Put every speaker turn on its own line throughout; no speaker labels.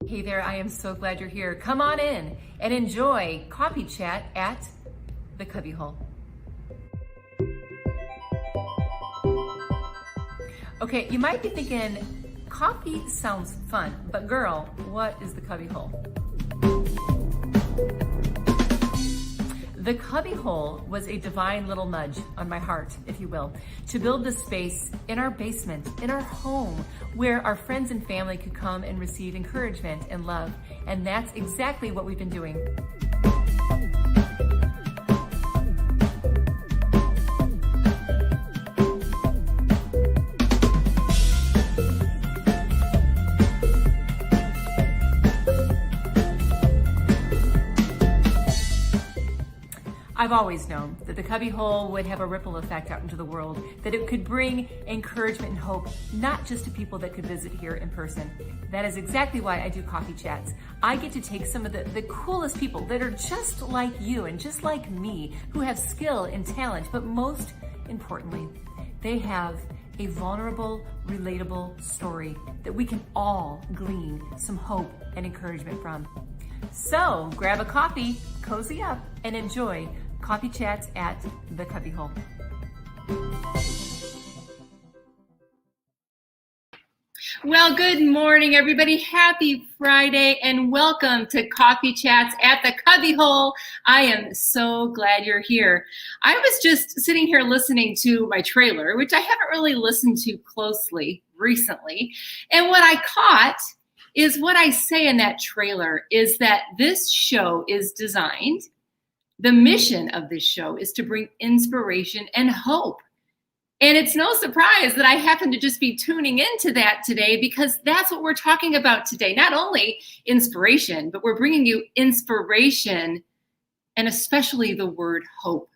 Hey there, I am so glad you're here. Come on in and enjoy Coffee Chat at the Cubbyhole. Okay, you might be thinking, coffee sounds fun, but girl, what is the Cubbyhole? The Cubbyhole was a divine little nudge on my heart, if you will, to build the space in our basement, in our home, where our friends and family could come and receive encouragement and love. And that's exactly what we've been doing. I've always known that the Cubbyhole would have a ripple effect out into the world, that it could bring encouragement and hope, not just to people that could visit here in person. That is exactly why I do coffee chats. I get to take some of the coolest people that are just like you and just like me, who have skill and talent, but most importantly, they have a vulnerable, relatable story that we can all glean some hope and encouragement from. So grab a coffee, cozy up, and enjoy Coffee Chats at the Cubbyhole. Well, good morning, everybody. Happy Friday, and welcome to Coffee Chats at the Cubbyhole. I am so glad you're here. I was just sitting here listening to my trailer, which I haven't really listened to closely recently, and what I caught is what I say in that trailer is that this show is designed, the mission of this show is to bring inspiration and hope. And it's no surprise that I happen to just be tuning into that today, because that's what we're talking about today. Not only inspiration, but we're bringing you inspiration, and especially the word hope.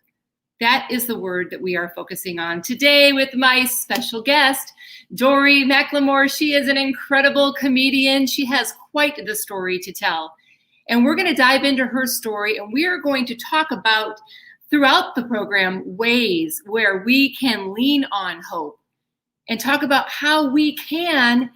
That is the word that we are focusing on today with my special guest, Dorie McLemore. She is an incredible comedian. She has quite the story to tell. And we're going to dive into her story, and we are going to talk about, throughout the program, ways where we can lean on hope and talk about how we can,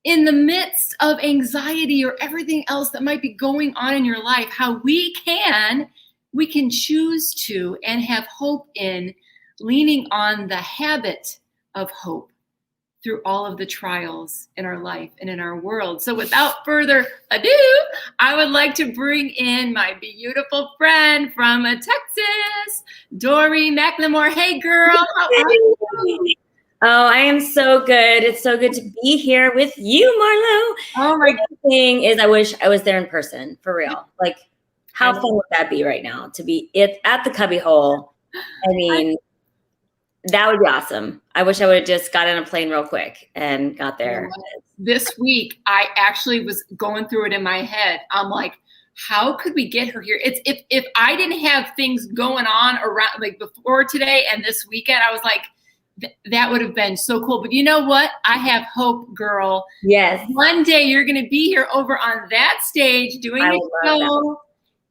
in the midst of anxiety or everything else that might be going on in your life, how we can choose to and have hope in leaning on the habit of hope through all of the trials in our life and in our world. So without further ado, I would like to bring in my beautiful friend from Texas, Dorie McLemore. Hey girl, how are you?
Oh, I am so good. It's so good to be here with you, Marlo.
Oh my
The thing is, I wish I was there in person, for real. Like, how fun would that be right now to be at the Cubbyhole? I mean, that would be awesome. I wish I would have just got on a plane real quick and got there.
This week, I actually was going through it in my head. I'm like, how could we get her here? It's if I didn't have things going on around, like before today and this weekend, I was like, that would have been so cool. But you know what? I have hope, girl.
Yes.
One day you're going to be here over on that stage doing a show,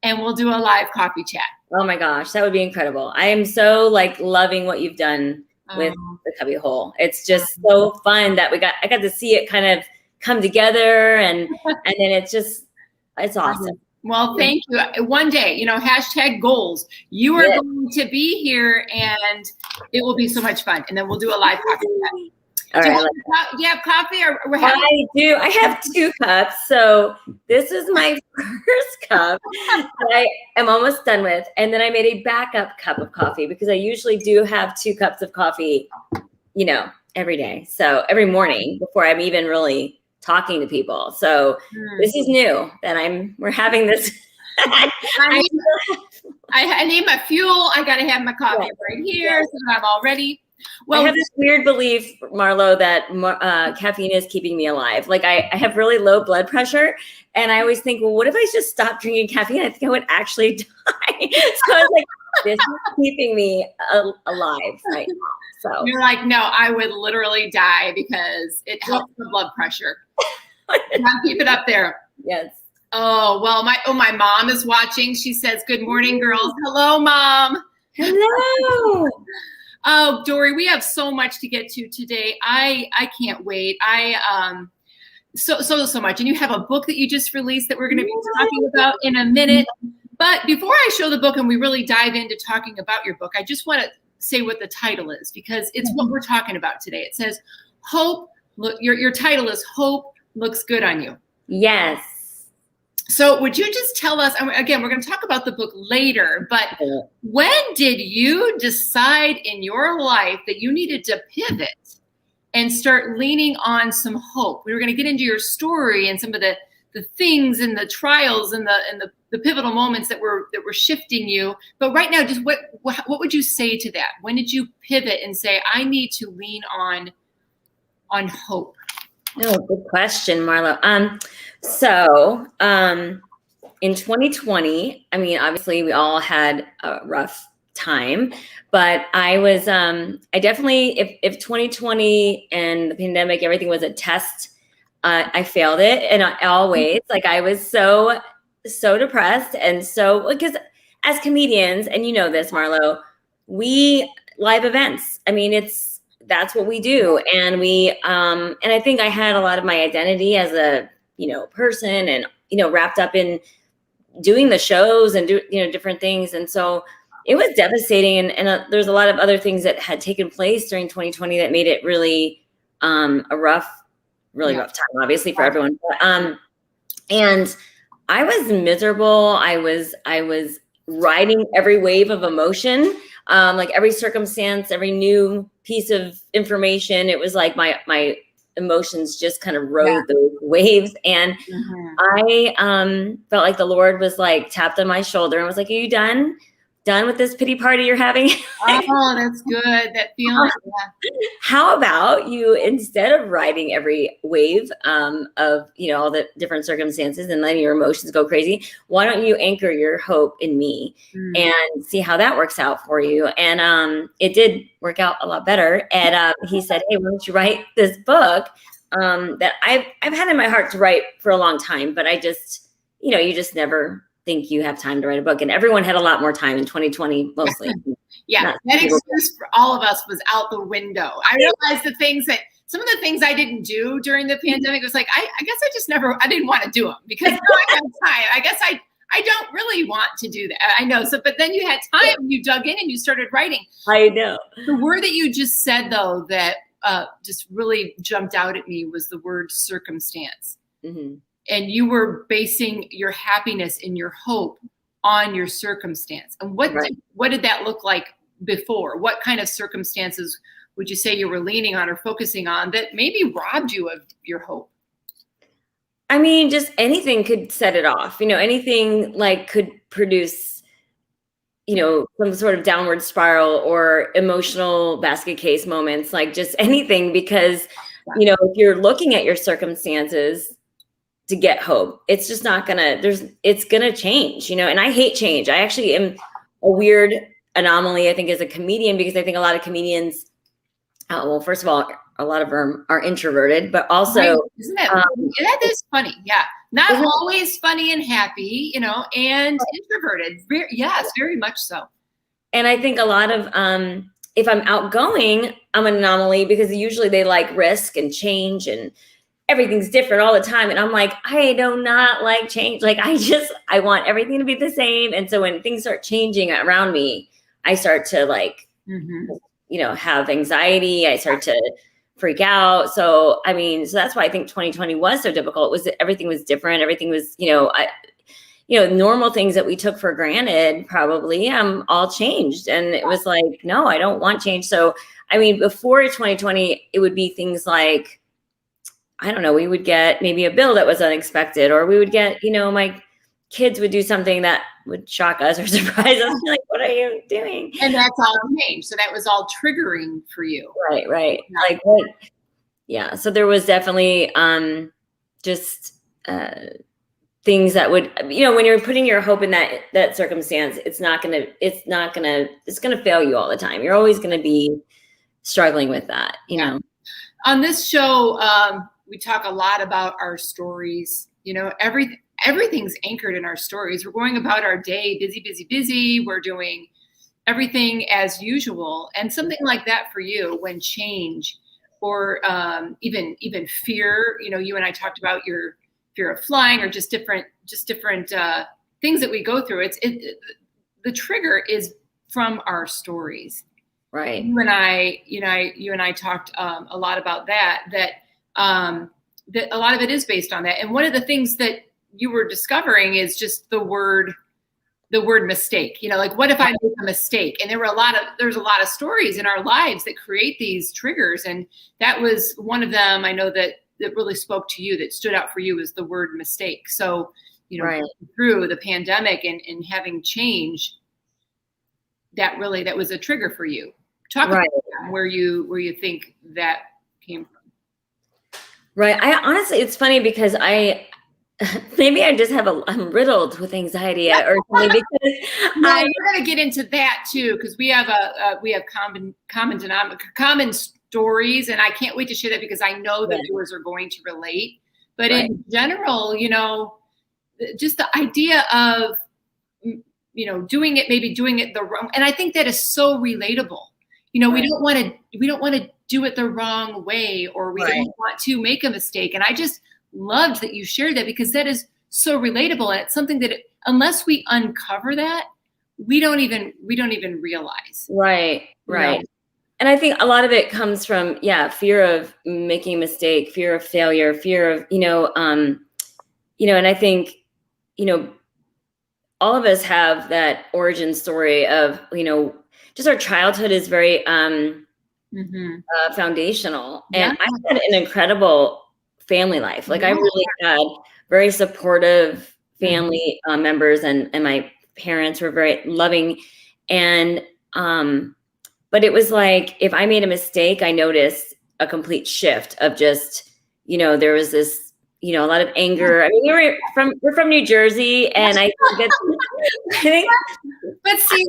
and we'll do a live coffee chat.
Oh my gosh, that would be incredible. I am so loving what you've done with the Cubbyhole. It's just so fun that I got to see it kind of come together, and then it's awesome.
Well, thank you. One day, hashtag goals. You are going to be here, and it will be so much fun. And then we'll do a live coffee chat.
All right.
Do you have coffee? Or we're having-
I do. I have 2 cups. So this is my first cup that I am almost done with. And then I made a backup cup of coffee, because I usually do have 2 cups of coffee, every day. So every morning before I'm even really talking to people. So this is new that we're having this.
I need my fuel. I got to have my coffee right here, so I'm all ready. Well,
I have this weird belief, Marlo, that caffeine is keeping me alive. Like I have really low blood pressure, and I always think, well, what if I just stopped drinking caffeine? I think I would actually die. So I was like, this is keeping me alive right now. So
you're like, no, I would literally die because it helps the blood pressure. Keep it up there.
Yes.
Oh, well, my mom is watching. She says, good morning, girls. Hello, Mom.
Hello.
Oh, Dorie, we have so much to get to today. I can't wait. so much. And you have a book that you just released that we're going to be talking about in a minute. But before I show the book and we really dive into talking about your book, I just want to say what the title is, because it's what we're talking about today. It says, Hope, look, your title is Hope Looks Good on You.
Yes.
So would you just tell us, again, we're going to talk about the book later, but when did you decide in your life that you needed to pivot and start leaning on some hope? We were going to get into your story and some of the things and the trials and the pivotal moments that were shifting you. But right now, just what would you say to that? When did you pivot and say, I need to lean on hope?
Oh, good question, Marlo. So in 2020, I mean, obviously we all had a rough time, but I was, I definitely, if 2020 and the pandemic, everything was a test, I failed it. And I always, like, I was so depressed. And so, because as comedians, and you know this, Marlo, we live events. I mean, that's what we do. And and I think I had a lot of my identity as a, person and, wrapped up in doing the shows and different things. And so it was devastating. And there's a lot of other things that had taken place during 2020 that made it really a rough time, obviously, for everyone. But, and I was miserable. I was riding every wave of emotion, like every circumstance, every new piece of information. It was like my emotions just kind of rode those waves. And I felt like the Lord was like tapped on my shoulder and was like, are you done with this pity party you're having?
Oh, that's good. That feeling.
How about you, instead of riding every wave of, all the different circumstances and letting your emotions go crazy, why don't you anchor your hope in me and see how that works out for you? And it did work out a lot better. And he said, hey, why don't you write this book that I've had in my heart to write for a long time, but I just, you just never think you have time to write a book. And everyone had a lot more time in 2020, mostly.
Yeah, that excuse for all of us was out the window. I realized some of the things I didn't do during the pandemic was like, I guess I didn't want to do them because now I have time. I guess I don't really want to do that. I know. So, but then you had time and you dug in and you started writing.
I know.
The word that you just said, though, that just really jumped out at me was the word circumstance. Mm-hmm. And you were basing your happiness and your hope on your circumstance. And what did that look like before? What kind of circumstances would you say you were leaning on or focusing on that maybe robbed you of your hope?
I mean, just anything could set it off. Anything like could produce, some sort of downward spiral or emotional basket case moments, like just anything, because, if you're looking at your circumstances to get hope, it's just not it's gonna change, and I hate change. I actually am a weird anomaly, I think, as a comedian, because I think a lot of comedians, well, first of all, a lot of them are introverted, but also
isn't that is funny. Yeah. Not always funny and happy, and introverted. Very much so.
And I think a lot of if I'm outgoing, I'm an anomaly, because usually they like risk and change and everything's different all the time. And I'm like, I do not like change. Like, I want everything to be the same. And so when things start changing around me, I start to have anxiety. I start to freak out. So, so that's why I think 2020 was so difficult. Was that everything was different. Everything was, normal things that we took for granted, probably all changed. And it was like, no, I don't want change. So, before 2020, it would be things like, I don't know, we would get maybe a bill that was unexpected, or we would get, my kids would do something that would shock us or surprise us. Like, what are you doing?
And that's all changed. So that was all triggering for you.
Right. Like, what? Yeah. So there was definitely just things that would, when you're putting your hope in that circumstance, it's going to fail you all the time. You're always going to be struggling with that, know.
On this show, we talk a lot about our stories. Everything's anchored in our stories. We're going about our day, busy. We're doing everything as usual. And something like that for you, when change even fear. You and I talked about your fear of flying, or just different things that we go through. The trigger is from our stories.
Right.
You and I talked a lot about that a lot of it is based on that. And one of the things that you were discovering is just the word mistake. Like, what if I make a mistake? And there's a lot of stories in our lives that create these triggers. And that was one of them. I know that really spoke to you, that stood out for you, was the word mistake. So,
right.
Through the pandemic and having change, that was a trigger for you. Talk about where you think that came from.
Right. Honestly, it's funny because maybe I just I'm riddled with anxiety or something, because
we're going to get into that too, because we have common stories, and I can't wait to share that, because I know that viewers are going to relate. But in general, just the idea of doing it the wrong, and I think that is so relatable. We don't want to do it the wrong way, or we don't want to make a mistake. And I just loved that you shared that, because that is so relatable, and it's something that unless we uncover that, we don't even realize.
Right. And I think a lot of it comes from fear of making a mistake, fear of failure, fear of and I think all of us have that origin story of just our childhood is very foundational. And I had an incredible family life. Like, I really had very supportive family members, and my parents were very loving. And but it was like, if I made a mistake, I noticed a complete shift of just, there was this, a lot of anger. I mean, we're from New Jersey, and I think
but see,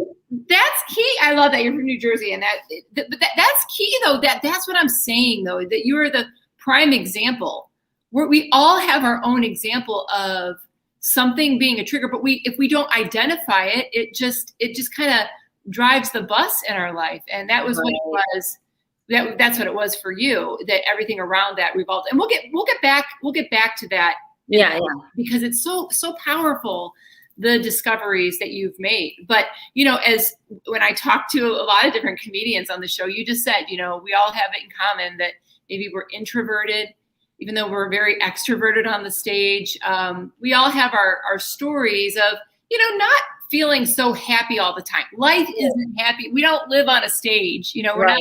that's key. I love that you're from New Jersey, and that's key, though. That's what I'm saying, though, that you are the prime example. We all have our own example of something being a trigger, but if we don't identify it, it just kind of drives the bus in our life. And that was what it was. That's what it was for you, that everything around that revolved. And we'll get back to that. Because it's so powerful, the discoveries that you've made. But, as when I talk to a lot of different comedians on the show, you just said, we all have it in common that maybe we're introverted, even though we're very extroverted on the stage. We all have our stories of, not feeling so happy all the time. Life isn't happy. We don't live on a stage, we're not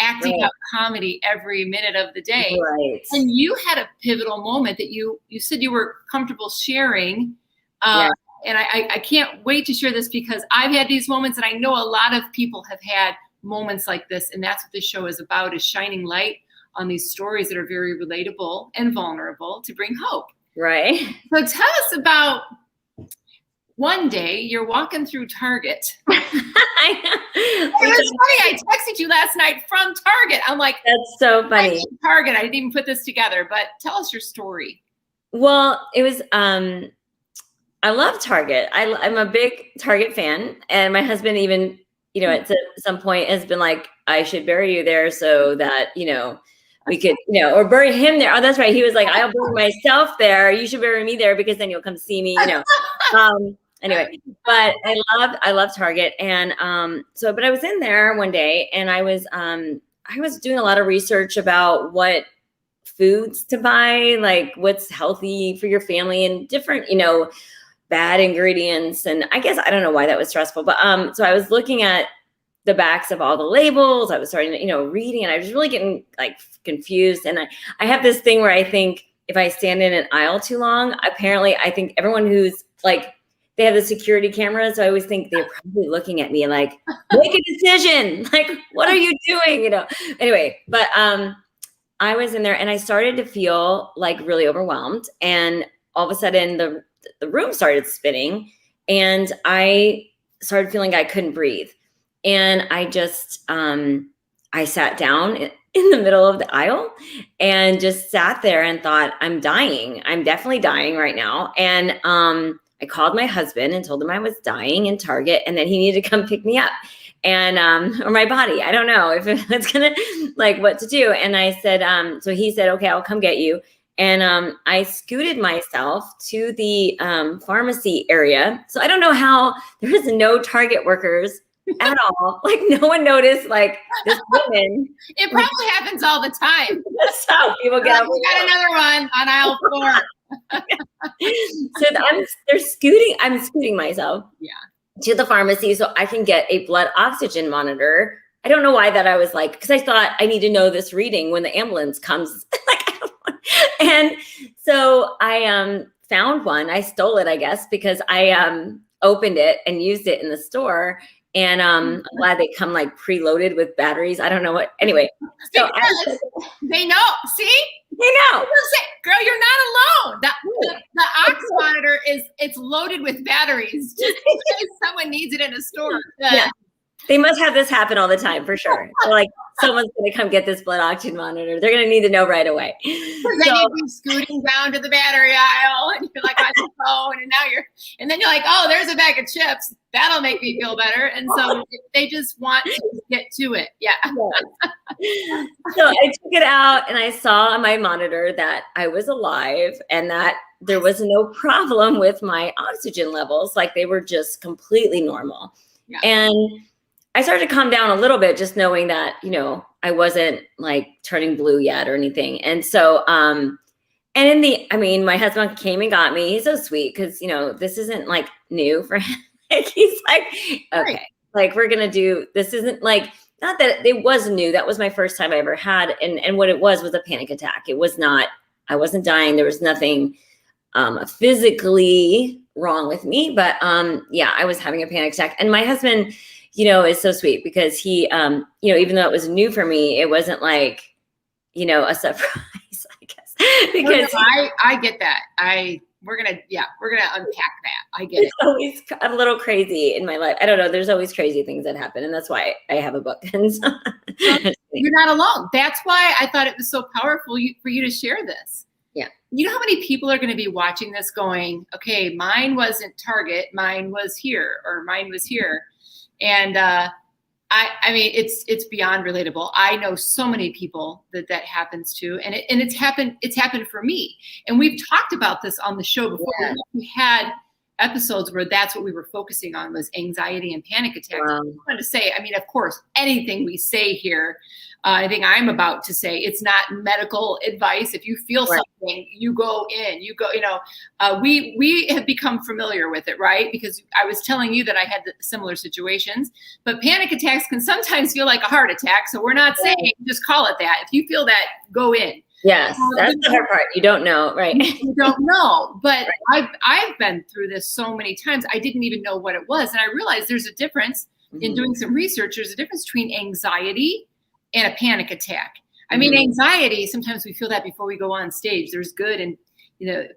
acting out comedy every minute of the day.
Right.
And you had a pivotal moment that you said you were comfortable sharing. And I can't wait to share this, because I've had these moments, and I know a lot of people have had moments like this. And that's what this show is about, is shining light on these stories that are very relatable and vulnerable to bring hope.
Right.
So tell us about one day you're walking through Target. It was funny. I texted you last night from Target. I'm like,
that's so funny.
Target. I didn't even put this together, but tell us your story.
Well, it was, I love Target. I'm a big Target fan, and my husband even, at some point has been like, I should bury you there so that, we could, or bury him there. Oh, that's right. He was like, I'll bury myself there. You should bury me there, because then you'll come see me, Anyway, but I love Target. And but I was in there one day, and I was doing a lot of research about what foods to buy, like what's healthy for your family, and different, bad ingredients. And I guess I don't know why that was stressful, but so I was looking at the backs of all the labels. I was starting to, reading, and I was really getting like confused. And I have this thing where I think if I stand in an aisle too long, apparently I think everyone who's like, they have the security cameras. So I always think they're probably looking at me like, make a decision. Like, what are you doing? Anyway, but I was in there, and I started to feel like really overwhelmed. And all of a sudden the room started spinning, and I started feeling I couldn't breathe. And I just, I sat down in the middle of the aisle and just sat there and thought, I'm dying. I'm definitely dying right now. And I called my husband and told him I was dying in Target, and that he needed to come pick me up. and or my body. I don't know if it's gonna like what to do. And I said, so he said, okay, I'll come get you. And I scooted myself to the pharmacy area. So I don't know how there was no Target workers at all. Like no one noticed like this woman.
It probably happens all the time.
That's how people get
We got another one on aisle 4.
So I'm scooting myself to the pharmacy so I can get a blood oxygen monitor. I don't know why that I was like, because I thought I need to know this reading when the ambulance comes. And so I found one. I stole it, I guess, because I opened it and used it in the store. And I'm glad they come like preloaded with batteries. I don't know what. Anyway, so
they know. See,
they know.
Girl, you're not alone. The ox monitor it's loaded with batteries just in case someone needs it in a store.
Yeah. They must have this happen all the time for sure. So like someone's going to come get this blood oxygen monitor. They're going to need to know right away.
Then you'd be scooting down to the battery aisle and you're like on your phone and then you're like, oh, there's a bag of chips. That'll make me feel better. And so they just want to get to it. Yeah.
So I took it out and I saw on my monitor that I was alive and that there was no problem with my oxygen levels. Like they were just completely normal. Yeah. And I started to calm down a little bit, just knowing that, I wasn't like turning blue yet or anything. And so, and my husband came and got me. He's so sweet because, this isn't like new for him. Like, he's like, okay, like we're going to do, this isn't like, not that it was new. That was my first time I ever had. And what it was a panic attack. It was not, I wasn't dying. There was nothing physically wrong with me, but I was having a panic attack. And my husband, is so sweet because he, even though it was new for me, it wasn't like, a surprise, I guess. Because
I get that. We're gonna unpack that. I get it.
It's always a little crazy in my life. I don't know. There's always crazy things that happen, and that's why I have a book. And so,
you're not alone. That's why I thought it was so powerful for you to share this.
Yeah.
You know how many people are going to be watching this going, okay, mine wasn't Target, mine was here, or mine was here. And I mean, it's beyond relatable. I know so many people that happens to, and it's happened for me. And we've talked about this on the show before. Yeah. We had episodes where that's what we were focusing on was anxiety and panic attacks. I wanted to say, I mean, of course, anything we say here, I think I'm about to say, it's not medical advice. If you feel something, you go in, we have become familiar with it, right? Because I was telling you that I had similar situations, but panic attacks can sometimes feel like a heart attack. So we're not saying just call it that. If you feel that, go in.
Yes, that's the hard part. You don't know, right?
You don't know, but I've been through this so many times. I didn't even know what it was. And I realized there's a difference in doing some research. There's a difference between anxiety and a panic attack. I mean, anxiety, sometimes we feel that before we go on stage. There's good and,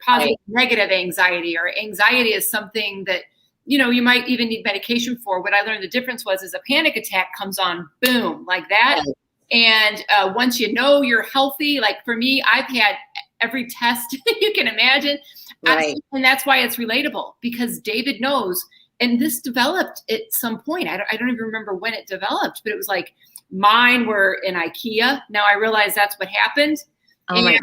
positive, negative anxiety, or anxiety is something that, you might even need medication for. What I learned the difference is a panic attack comes on, boom, like that. Right. And once you're healthy, like for me, I've had every test you can imagine.
Right.
And that's why it's relatable, because David knows, and this developed at some point. I don't even remember when it developed, but it was like, mine were in IKEA. Now I realize that's what happened.
Oh my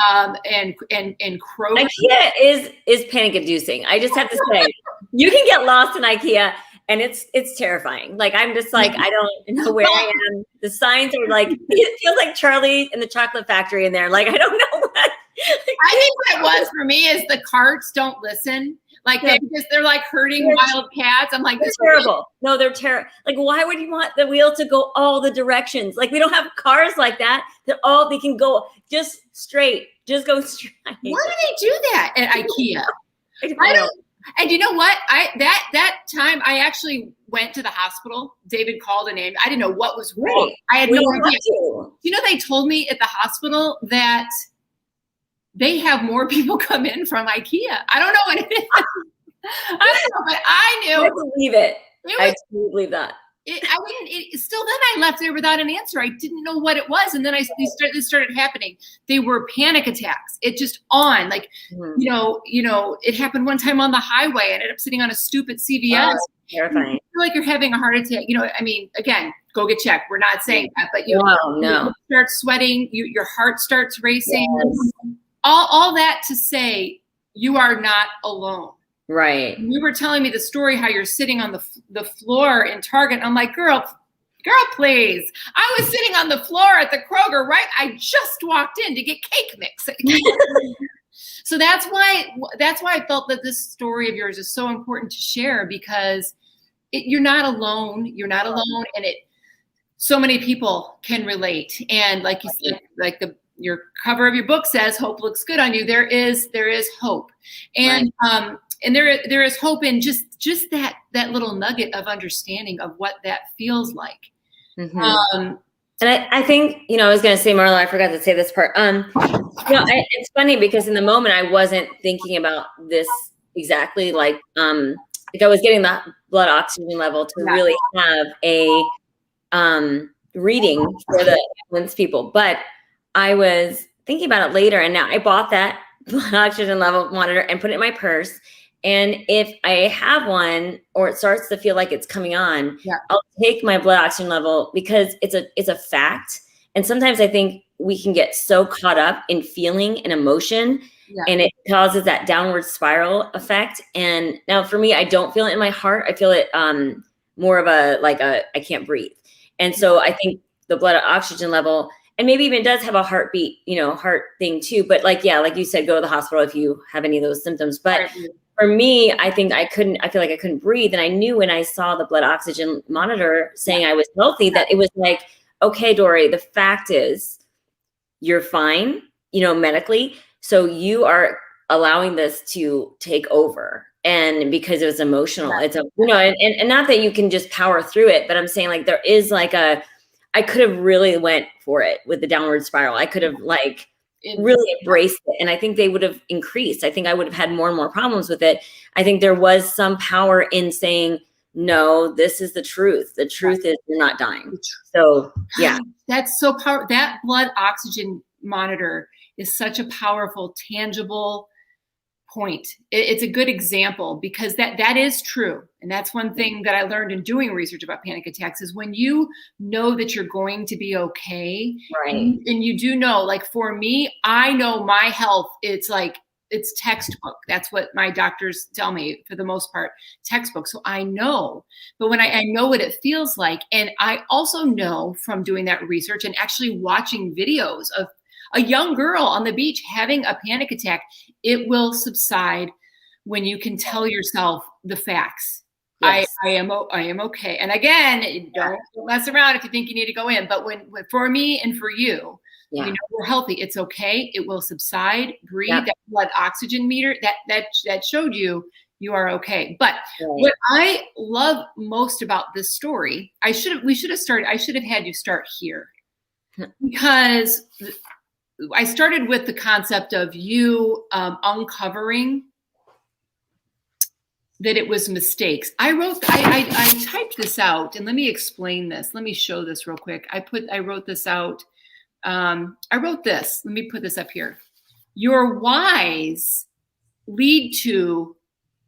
God.
And Kroger.
IKEA is panic inducing. I just have to say, you can get lost in IKEA and it's terrifying. Like, I'm just like, I don't know where I am. The signs are like, it feels like Charlie in the Chocolate Factory in there. Like, I don't know what.
I think what it was for me is the carts don't listen. Like they're like herding wild cats. I'm like,
this is terrible. No, they're terrible. Like, why would you want the wheel to go all the directions? Like, we don't have cars like that. They can go just straight. Just go straight.
Why do they do that at IKEA? I don't. And you know what? That time I actually went to the hospital. David called a name. I didn't know what was wrong. I had no idea. They told me at the hospital that they have more people come in from IKEA. I don't know what it is. I don't know, but I knew.
I believe it. I believe that.
Still then I left there without an answer. I didn't know what it was. And then this started happening. They were panic attacks. It just like, it happened one time on the highway. I ended up sitting on a stoop at CVS.
Terrifying.
feel like you're having a heart attack, I mean, again, go get checked. We're not saying that, but you start sweating, your heart starts racing.
Yes.
All that to say, you are not alone.
Right.
You were telling me the story how you're sitting on the floor in Target. I'm like, girl, please. I was sitting on the floor at the Kroger, right? I just walked in to get cake mix. So that's why I felt that this story of yours is so important to share, because you're not alone. You're not alone, and so many people can relate. And like you said, like your cover of your book says, "Hope looks good on you." There is hope, and and there is hope in just that little nugget of understanding of what that feels like.
Mm-hmm. And I think, I was going to say, Marla, I forgot to say this part. It's funny because in the moment I wasn't thinking about this exactly. Like I was getting that blood oxygen level to really have a reading for the ambulance people. But I was thinking about it later, and now I bought that blood oxygen level monitor and put it in my purse. And if I have one, or it starts to feel like it's coming on, I'll take my blood oxygen level, because it's a fact. And sometimes I think we can get so caught up in feeling and emotion, and it causes that downward spiral effect. And now for me, I don't feel it in my heart. I feel it more of I can't breathe. And so I think the blood oxygen level, and maybe even does have a heartbeat, heart thing too. But like you said, go to the hospital if you have any of those symptoms. But for me, I think I feel like I couldn't breathe. And I knew when I saw the blood oxygen monitor saying I was healthy, that it was like, okay, Dorie, the fact is you're fine, medically. So you are allowing this to take over. And because it was emotional, it's and not that you can just power through it, but I'm saying like, there is like I could have really went for it with the downward spiral. I could have really embraced it. And I think they would have increased. I think I would have had more and more problems with it. I think there was some power in saying, no, this is the truth. The truth is you're not dying. So yeah.
That's so powerful. That blood oxygen monitor is such a powerful, tangible point. It's a good example, because that is true. And that's one thing that I learned in doing research about panic attacks, is when you know that you're going to be okay, and you do know, like for me, I know my health, it's textbook. That's what my doctors tell me, for the most part, textbook. So I know, but when I know what it feels like, and I also know from doing that research and actually watching videos of a young girl on the beach having a panic attack, it will subside when you can tell yourself the facts. Yes. I am okay. And again, don't mess around if you think you need to go in. But when for me and for you, we're healthy. It's okay. It will subside. Breathe. That blood oxygen meter that showed you are okay. But what I love most about this story, I should have had you start here, because I started with the concept of you uncovering that it was mistakes. I typed this out, and let me explain this. Let me show this real quick. I wrote this out. I wrote this. Let me put this up here. Your whys lead to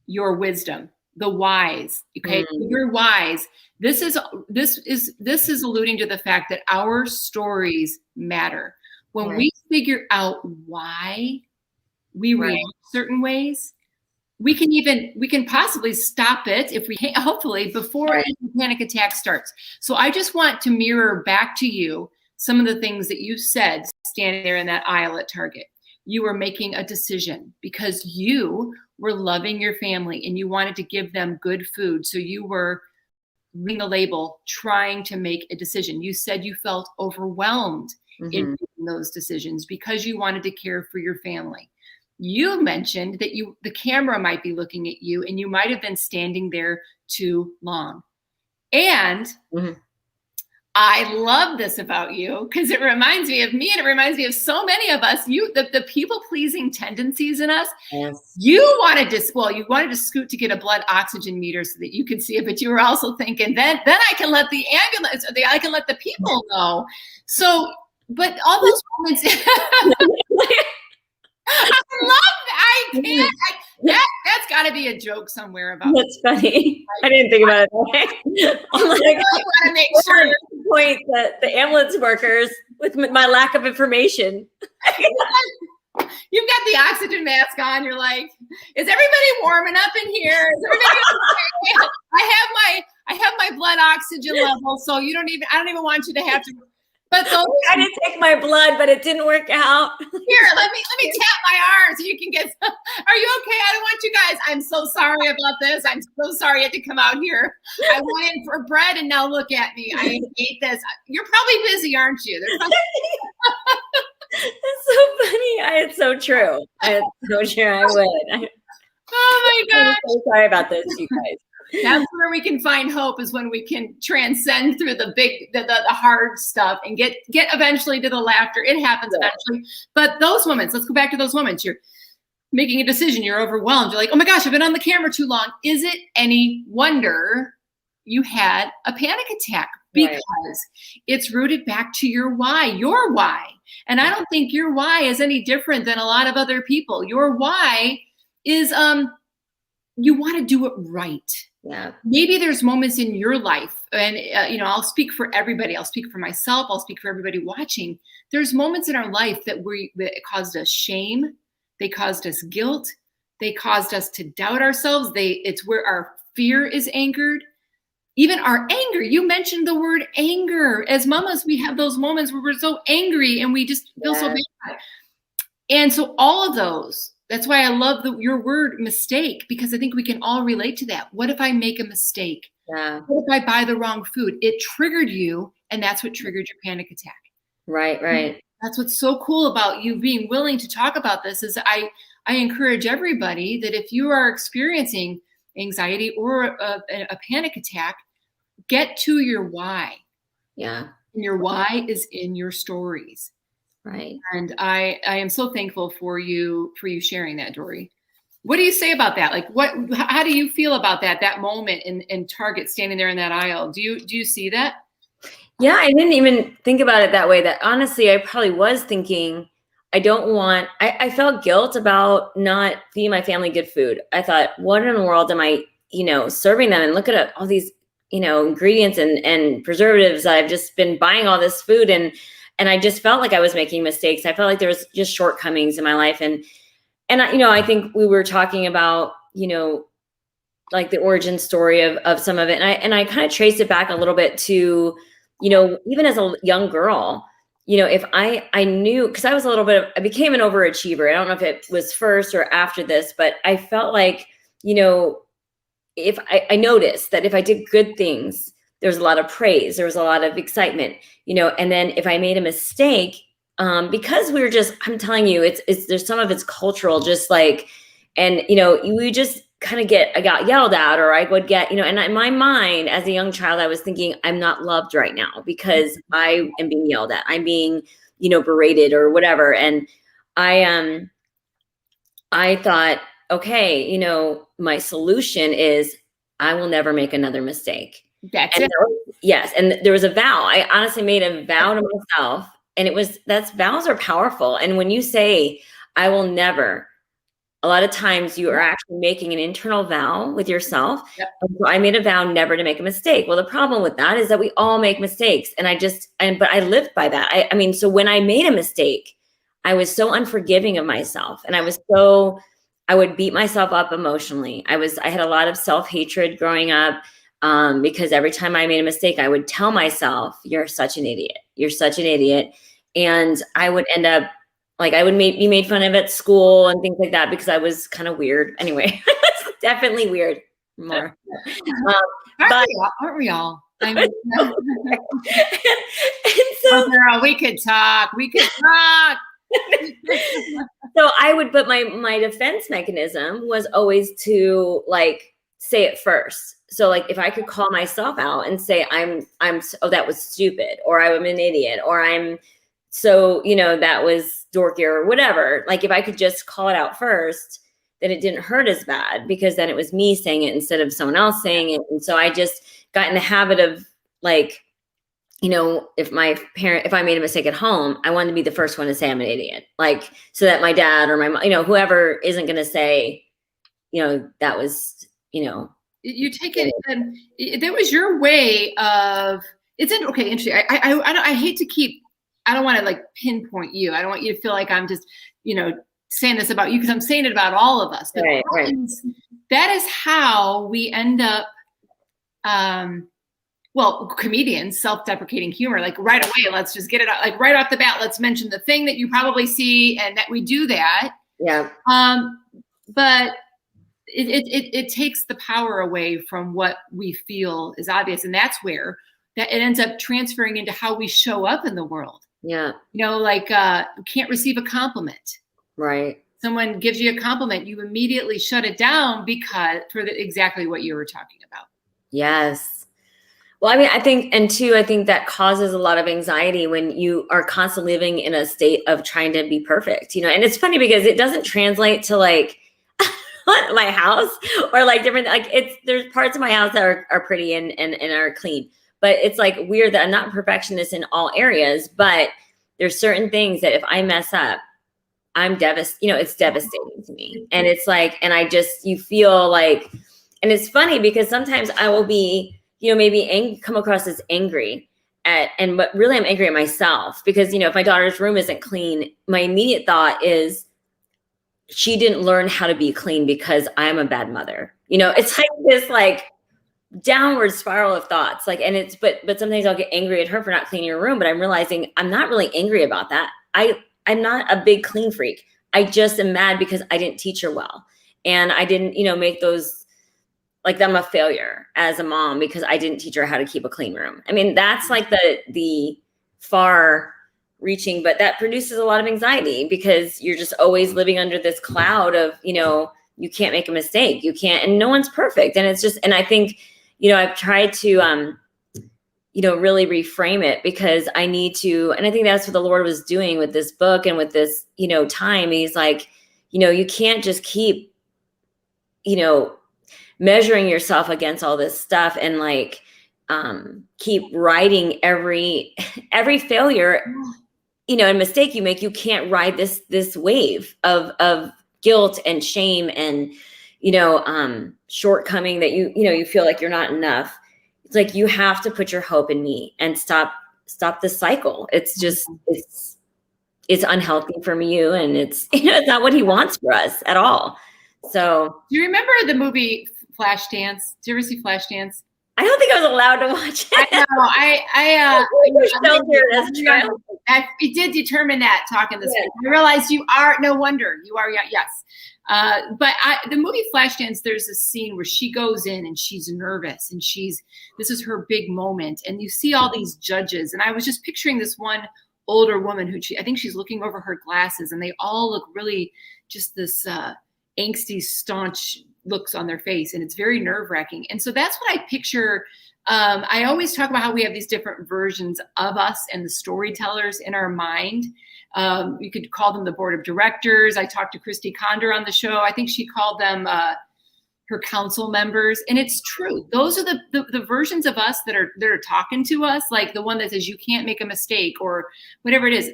your wisdom. The whys. Okay. Your whys. This is alluding to the fact that our stories matter. When we figure out why we react certain ways, we can possibly stop it, if we can, hopefully, before the panic attack starts. So I just want to mirror back to you some of the things that you said standing there in that aisle at Target. You were making a decision because you were loving your family and you wanted to give them good food. So you were reading the label, trying to make a decision. You said you felt overwhelmed in making those decisions because you wanted to care for your family. You mentioned that the camera might be looking at you and you might have been standing there too long. And I love this about you because it reminds me of me and it reminds me of so many of us. The people-pleasing tendencies in us. Yes. You wanted to scoot to get a blood oxygen meter so that you could see it, but you were also thinking then I can let the ambulance, I can let the people know. So, but all those moments, I love that. That's got to be a joke somewhere about.
That's funny. I didn't think about it that way. I'm like,
I want to make sure.
Point that the ambulance workers, with my lack of information.
You've got the oxygen mask on. You're like, is everybody warm enough in here? Is everybody okay? I have my blood oxygen level, so I don't even want you to have to. But
I didn't take my blood, but it didn't work out.
Here, let me tap my arm so you can get. Are you okay? I don't want you guys. I'm so sorry about this. I'm so sorry I had to come out here. I went in for bread, and now look at me. I hate this. You're probably busy, aren't you?
It's so funny. It's so true. It's so true. I would.
Oh my God.
I'm so sorry about this, you guys.
That's where we can find hope, is when we can transcend through the hard stuff and get eventually to the laughter. It happens eventually. But those moments, let's go back to those moments. You're making a decision. You're overwhelmed. You're like, oh my gosh, I've been on the camera too long. Is it any wonder you had a panic attack? Because it's rooted back to your why. And I don't think your why is any different than a lot of other people. Your why is you want to do it right.
Yeah.
Maybe there's moments in your life, and I'll speak for everybody. I'll speak for myself. I'll speak for everybody watching. There's moments in our life that caused us shame. They caused us guilt. They caused us to doubt ourselves. It's where our fear is anchored. Even our anger. You mentioned the word anger. As mamas, we have those moments where we're so angry and we just feel so bad. And so all of those. That's why I love your word mistake, because I think we can all relate to that. What if I make a mistake?
Yeah.
What if I buy the wrong food? It triggered you, and that's what triggered your panic attack.
Right.
That's what's so cool about you being willing to talk about this. Is I encourage everybody that if you are experiencing anxiety or a panic attack, get to your why.
Yeah. And
your why is in your stories.
Right.
And I am so thankful for you sharing that, Dorie. What do you say about that? Like, how do you feel about that moment in Target, standing there in that aisle? Do you see that?
Yeah, I didn't even think about it that way. That honestly, I probably was thinking, I felt guilt about not feeding my family good food. I thought, what in the world am I, serving them? And look at all these, ingredients and preservatives. I've just been buying all this food, and I just felt like I was making mistakes. I felt like there was just shortcomings in my life. And I think we were talking about, like the origin story of some of it. And I kind of traced it back a little bit to, even as a young girl, if I knew, because I became an overachiever. I don't know if it was first or after this, but I felt like, if I noticed that if I did good things, there was a lot of praise, there was a lot of excitement, and then if I made a mistake, because I'm telling you, there's some of it's cultural, just like, and, we just kind of I got yelled at, or I would get, and in my mind as a young child, I was thinking, I'm not loved right now because I am being yelled at. I'm being, berated or whatever. And I thought, okay, my solution is I will never make another mistake.
That's it.
Yes. And there was a vow. I honestly made a vow to myself, and vows are powerful. And when you say, I will never, a lot of times you are actually making an internal vow with yourself.
Yep.
So I made a vow never to make a mistake. Well, the problem with that is that we all make mistakes. And but I lived by that. So when I made a mistake, I was so unforgiving of myself, and I would beat myself up emotionally. I had a lot of self-hatred growing up, because every time I made a mistake, I would tell myself, you're such an idiot. You're such an idiot. And I would end up, like, I would be made fun of at school and things like that, because I was kind of weird. Anyway, definitely weird. More.
Aren't we all? I mean,
and so,
girl, we could talk.
So but my defense mechanism was always to, like, say it first. So, like, if I could call myself out and say, that was stupid, or I'm an idiot, or I'm so, that was dorky, or whatever. Like, if I could just call it out first, then it didn't hurt as bad, because then it was me saying it instead of someone else saying it. And so I just got in the habit of, like, if I made a mistake at home, I wanted to be the first one to say I'm an idiot, like, so that my dad or my mom, whoever isn't going to say, that was,
you take it, and that was your way of, okay, interesting. I hate to keep, I don't want to like pinpoint you. I don't want you to feel like I'm just, saying this about you, because I'm saying it about all of us. But
right.
That is how we end up, comedians, self-deprecating humor, like right away, let's just get it out, like right off the bat, let's mention the thing that you probably see, and that we do that.
Yeah.
But it takes the power away from what we feel is obvious. And that's where that it ends up transferring into how we show up in the world.
Yeah.
Like you can't receive a compliment.
Right.
Someone gives you a compliment, you immediately shut it down because exactly what you were talking about.
Yes. Well, I mean, I think that causes a lot of anxiety when you are constantly living in a state of trying to be perfect, and it's funny because it doesn't translate to like my house or like different, like there's parts of my house that are pretty and are clean, but it's like weird that I'm not a perfectionist in all areas, but there's certain things that if I mess up, I'm devastated, it's devastating to me. And it's like, and you feel like, and it's funny because sometimes I will be, maybe come across as angry but really I'm angry at myself because, if my daughter's room isn't clean, my immediate thought is she didn't learn how to be clean because I'm a bad mother. It's like this like downward spiral of thoughts. Like, and but sometimes I'll get angry at her for not cleaning her room, but I'm realizing I'm not really angry about that. I'm not a big clean freak. I just am mad because I didn't teach her well. And I didn't, make those, like I'm a failure as a mom because I didn't teach her how to keep a clean room. I mean, that's like the far reaching, but that produces a lot of anxiety because you're just always living under this cloud of, you can't make a mistake. You can't, and no one's perfect. And it's just, and I think, I've tried to, really reframe it because I need to, and I think that's what the Lord was doing with this book and with this, time. He's like, you can't just keep, measuring yourself against all this stuff and like, keep writing every failure, and mistake you make. You can't ride this wave of guilt and shame and, shortcoming that you feel like you're not enough. It's like, you have to put your hope in me and stop the cycle. It's just, it's unhealthy for you. And it's, it's not what he wants for us at all. So
do you remember the movie Flashdance? Did you ever see Flashdance?
I don't think I was allowed to watch it.
I know. It did determine that talking this week. I realized you are, no wonder you are. Yes. But the movie Flashdance, there's a scene where she goes in and she's nervous and this is her big moment. And you see all these judges. And I was just picturing this one older woman who I think she's looking over her glasses and they all look really just this angsty, staunch looks on their face. And it's very nerve wracking. And so that's what I picture. I always talk about how we have these different versions of us and the storytellers in our mind. You could call them the board of directors. I talked to Christy Condor on the show. I think she called them her council members. And it's true. Those are the versions of us that are talking to us, like the one that says you can't make a mistake or whatever it is.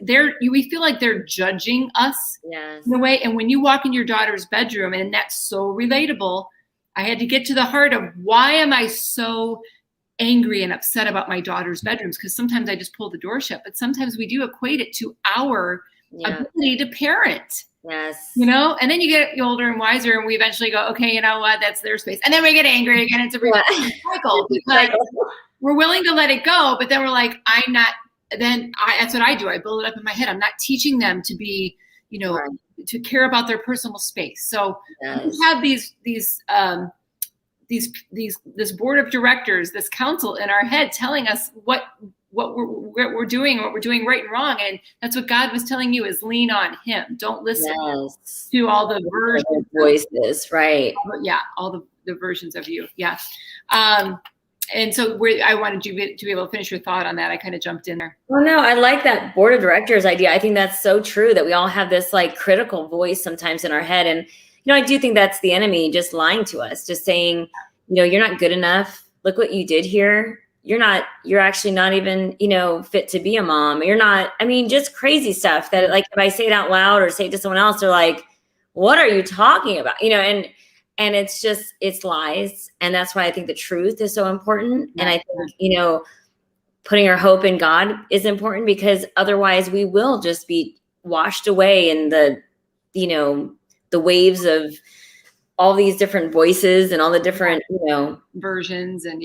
We feel like they're judging us in a way. And when you walk in your daughter's bedroom, and that's so relatable, I had to get to the heart of why am I so angry and upset about my daughter's bedrooms? Because sometimes I just pull the door shut, but sometimes we do equate it to our ability to parent.
Yes.
And then you get older and wiser and we eventually go, okay, you know what? That's their space. And then we get angry again. It's a cycle because we're willing to let it go. But then we're like, that's what I do. I build it up in my head. I'm not teaching them to be, to care about their personal space. So we have this board of directors, this council in our head telling us what we're doing right and wrong. And that's what God was telling you is lean on him. Don't listen to all the
voices, right?
Yeah. All the versions of you. Yeah. And so I wanted you to be able to finish your thought on that. I kind of jumped in there.
Well, no, I like that board of directors idea. I think that's so true that we all have this like critical voice sometimes in our head. And, I do think that's the enemy just lying to us, just saying, you're not good enough. Look what you did here. You're actually not even, fit to be a mom. You're not, just crazy stuff that like, if I say it out loud or say it to someone else, they're like, what are you talking about? And And it's lies. And that's why I think the truth is so important. And I think, putting our hope in God is important, because otherwise we will just be washed away in the waves of all these different voices and all the different,
versions and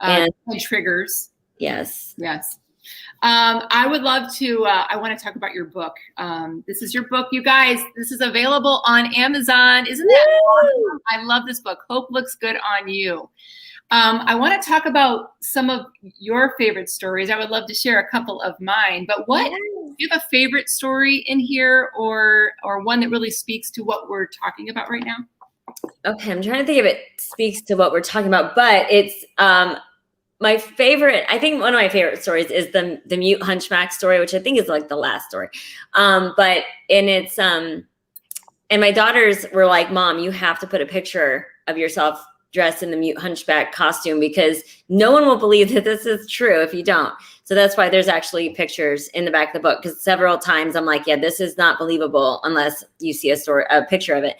and
triggers.
Yes.
I would love to, I want to talk about your book. This is your book, you guys. This is available on Amazon. Isn't that awesome? I love this book. Hope Looks Good on You. I want to talk about some of your favorite stories. I would love to share a couple of mine, but do you have a favorite story in here, or one that really speaks to what we're talking about right now?
Okay, I'm trying to think if it speaks to what we're talking about, but it's my favorite. I think one of my favorite stories is the mute hunchback story, which I think is like the last story. And my daughters were like, "Mom, you have to put a picture of yourself dressed in the mute hunchback costume, because no one will believe that this is true if you don't." So that's why there's actually pictures in the back of the book, because several times I'm like, yeah, this is not believable unless you see a picture of it.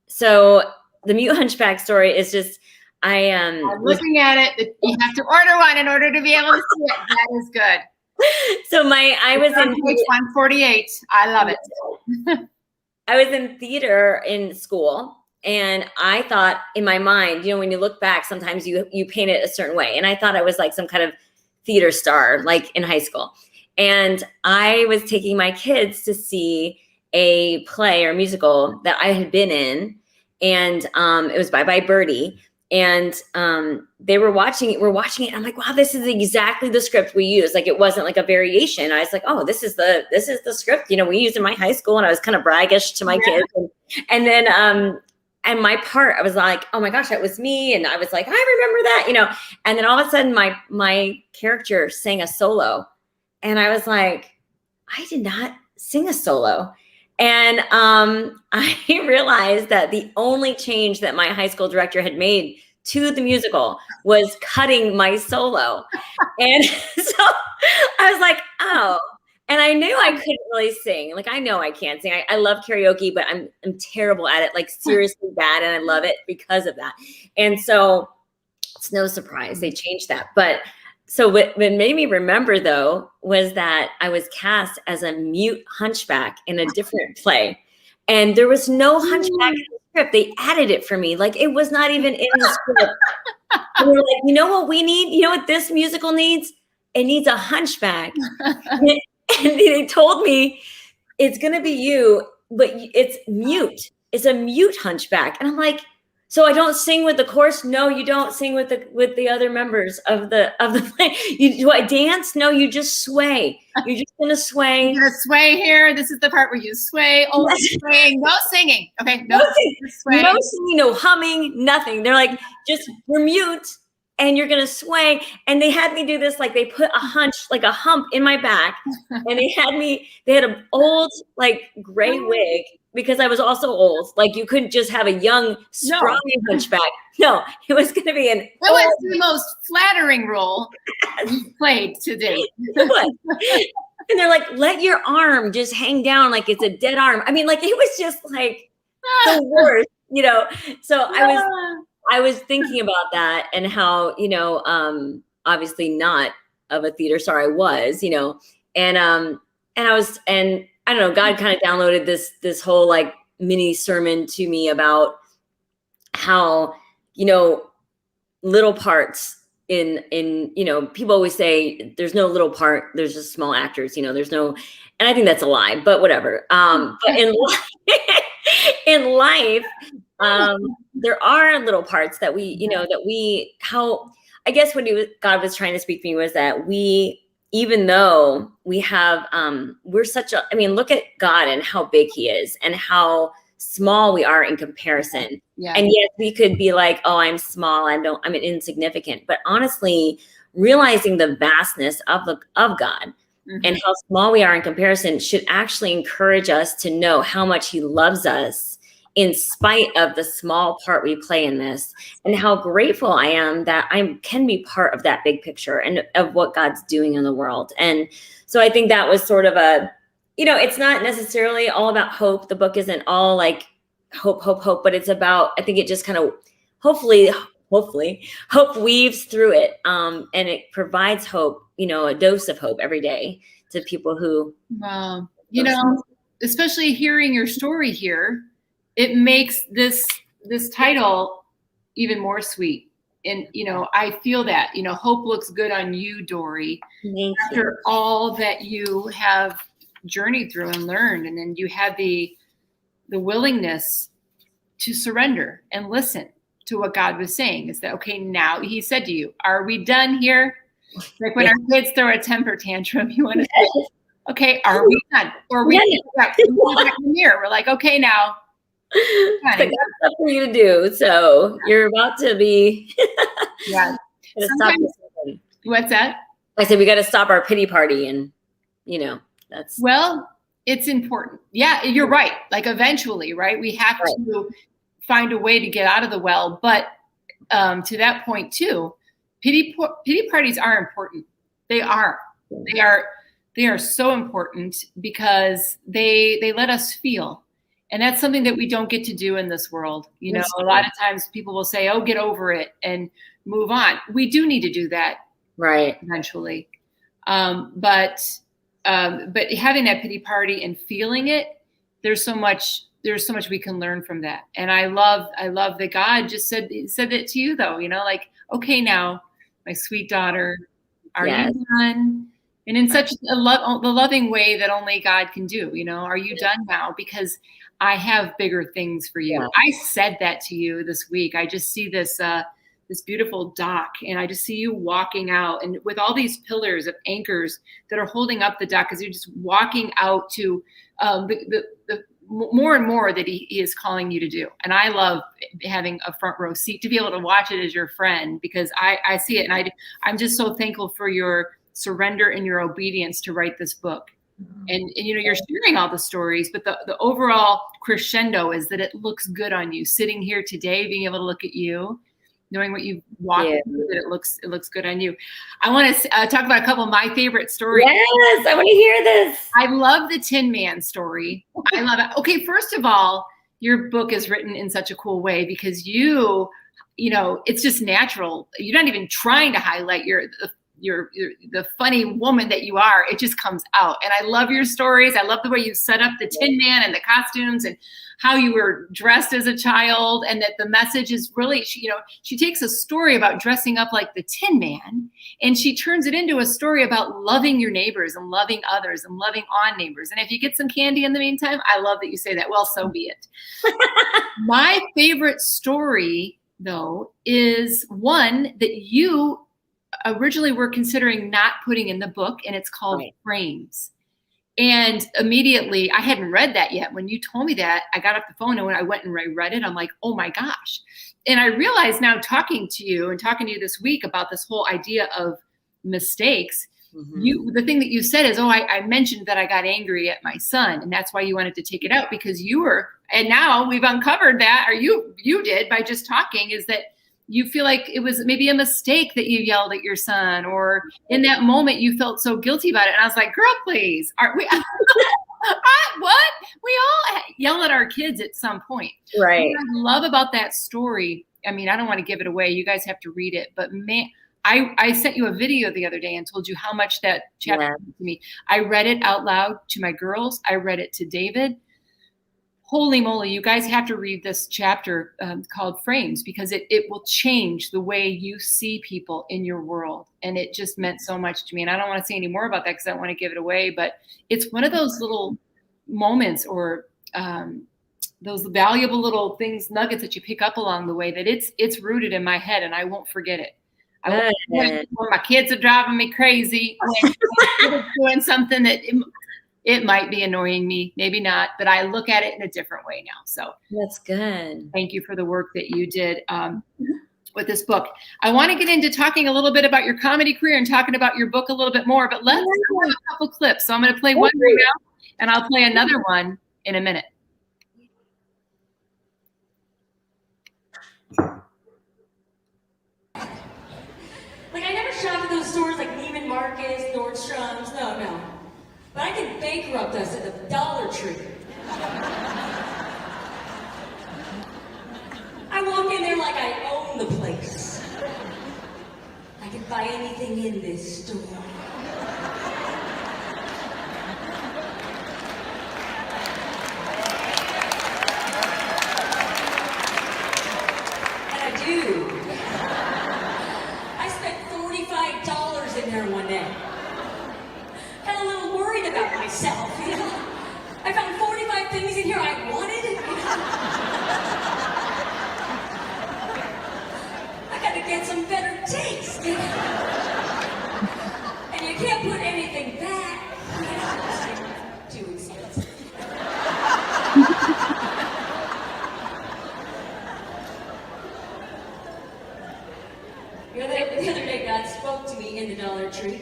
So the mute hunchback story is just, I'm
looking at it. You have to order one in order to be able to see it. That is good.
So I was in
page 148. I love it.
I was in theater in school. And I thought in my mind, when you look back, sometimes you paint it a certain way. And I thought I was like some kind of theater star, like in high school. And I was taking my kids to see a play or musical that I had been in. And it was Bye Bye Birdie. And they were watching it. We're watching it. I'm like, wow, this is exactly the script we use. Like, it wasn't like a variation. I was like, oh, this is the script, we used in my high school. And I was kind of braggish to my kids. And then, and my part, I was like, oh my gosh, that was me. And I was like, I remember that, and then all of a sudden my character sang a solo. And I was like, I did not sing a solo. And I realized that the only change that my high school director had made to the musical was cutting my solo. And so I was like, oh. And I knew I couldn't really sing. Like, I know I can't sing. I love karaoke, but I'm terrible at it, like seriously bad. And I love it because of that. And so it's no surprise they changed that. But so what made me remember, though, was that I was cast as a mute hunchback in a different play. And there was no hunchback in the script. They added it for me. Like, it was not even in the script. And they were like, you know what we need? You know what this musical needs? It needs a hunchback. And they told me, it's going to be you, but it's mute. It's a mute hunchback. And I'm like, so I don't sing with the chorus? No, you don't sing with the other members of the play. Do I dance? No, you just sway. You're just going to sway.
You're going to sway here. This is the part where you sway. Oh, swaying. No singing. Okay. No singing.
No singing, no humming, nothing. They're like, we're mute. And you're going to sway. And they had me do this, like they put a hump in my back. And they had an old, like, gray wig, because I was also old. Like, you couldn't just have a young, strong hunchback. No, it was going to be
It was the most flattering role you played to date.
And they're like, let your arm just hang down like it's a dead arm. I mean, like, it was just like the worst, So I was thinking about that, and how, obviously not of a theater star I was, and I don't know, God kind of downloaded this whole like mini sermon to me about how, little parts in people always say there's no little part, there's just small actors, there's no, and I think that's a lie, but whatever. But in life, there are little parts that I guess what God was trying to speak to me was that even though we have, look at God and how big he is and how small we are in comparison.
Yeah.
And yet we could be like, oh, I'm small. I'm insignificant. But honestly, realizing the vastness of God, mm-hmm. and how small we are in comparison should actually encourage us to know how much he loves us in spite of the small part we play in this, and how grateful I am that I can be part of that big picture and of what God's doing in the world. And so I think that was sort of it's not necessarily all about hope. The book isn't all like hope, but it's about, I think it just kind of hopefully hope weaves through it, and it provides hope, a dose of hope every day to people who.
Wow. Especially hearing your story here, it makes this title even more sweet. And, I feel that, hope looks good on you, Dorie, after all that you have journeyed through and learned. And then you had the willingness to surrender and listen to what God was saying. Is that, okay, now he said to you, are we done here? Like when our kids throw a temper tantrum, you want to say, okay, are we done? Or we back in the mirror. We're like, okay, now.
I got stuff for you to do. So you're about to be.
Yeah. What's that?
I said, we got to stop our pity party. And, that's.
Well, it's important. Yeah, you're right. Like eventually, right? We have to find a way to get out of the well. But to that point too, pity parties are important. They are so important because they let us feel. And that's something that we don't get to do in this world. A lot of times people will say, oh, get over it and move on. We do need to do that.
Right.
Eventually. But having that pity party and feeling it, there's so much we can learn from that. And I love that God just said that to you though, like, okay, now my sweet daughter, are you done? And in such the loving way that only God can do, are you done now? Because I have bigger things for you. Yeah. I said that to you this week. I just see this beautiful dock, and I just see you walking out, and with all these pillars of anchors that are holding up the dock, as you're just walking out to the more and more that he is calling you to do. And I love having a front row seat to be able to watch it as your friend, because I see it, and I'm just so thankful for your surrender and your obedience to write this book. And you're sharing all the stories, but the overall crescendo is that it looks good on you sitting here today, being able to look at you, knowing what you've walked through, that it looks good on you. I want to talk about a couple of my favorite stories.
Yes, I want to hear this.
I love the Tin Man story. I love it. Okay, first of all, your book is written in such a cool way because it's just natural. You're not even trying to highlight you're the funny woman that you are. It just comes out. And I love your stories. I love the way you set up the Tin Man and the costumes and how you were dressed as a child, and that the message is really, she takes a story about dressing up like the Tin Man and she turns it into a story about loving your neighbors and loving others and loving on neighbors. And if you get some candy in the meantime, I love that you say that. Well, so be it. My favorite story though is one that you originally were considering not putting in the book, and it's called Frames. And immediately, I hadn't read that yet. When you told me that, I got off the phone, and when I went and read it, I'm like, oh my gosh. And I realized now, talking to you this week about this whole idea of mistakes, the thing that you said is, I mentioned that I got angry at my son, and that's why you wanted to take it out, because you were, and now we've uncovered that, or you did by just talking, is that you feel like it was maybe a mistake that you yelled at your son, or in that moment you felt so guilty about it. And I was like, girl, please, aren't we? What? We all yell at our kids at some point.
Right.
What I love about that story, I mean, I don't want to give it away. You guys have to read it. But man, I sent you a video the other day and told you how much that chapter meant to me. I read it out loud to my girls. I read it to David. Holy moly, you guys have to read this chapter called Frames, because it will change the way you see people in your world. And it just meant so much to me. And I don't want to say any more about that because I don't want to give it away. But it's one of those little moments, or those valuable little things, nuggets that you pick up along the way, that it's rooted in my head, and I won't forget it. When my kids are driving me crazy, when I'm doing something that it might be annoying me, maybe not, but I look at it in a different way now. So
that's good.
Thank you for the work that you did with this book. I want to get into talking a little bit about your comedy career and talking about your book a little bit more, but let's have a couple clips. So I'm going to play one right now, and I'll play another one in a minute.
Like, I never shop at those stores like Neiman Marcus, Nordstrom's, no. But I can bankrupt us at the Dollar Tree. like I own the place. I can buy anything in this store. And I do. I spent $45 in there one day. Got a little worried about myself, you know. I found 45 things in here I wanted, you know. I gotta get some better taste, you know. And you can't put anything back, you know. It's too expensive. The other day, God spoke to me in the Dollar Tree.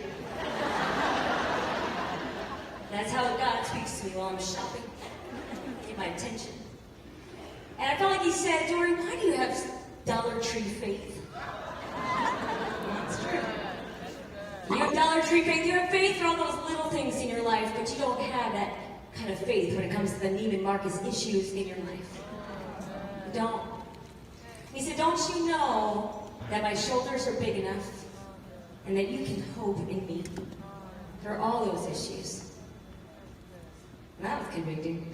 That's how God speaks to me while I'm shopping. Get my attention. And I felt like he said, Dorie, why do you have Dollar Tree faith? That's true. You have Dollar Tree faith. You have faith for all those little things in your life, but you don't have that kind of faith when it comes to the Neiman Marcus issues in your life. You don't. He said, don't you know that my shoulders are big enough and that you can hope in me for all those issues? And that was convicting.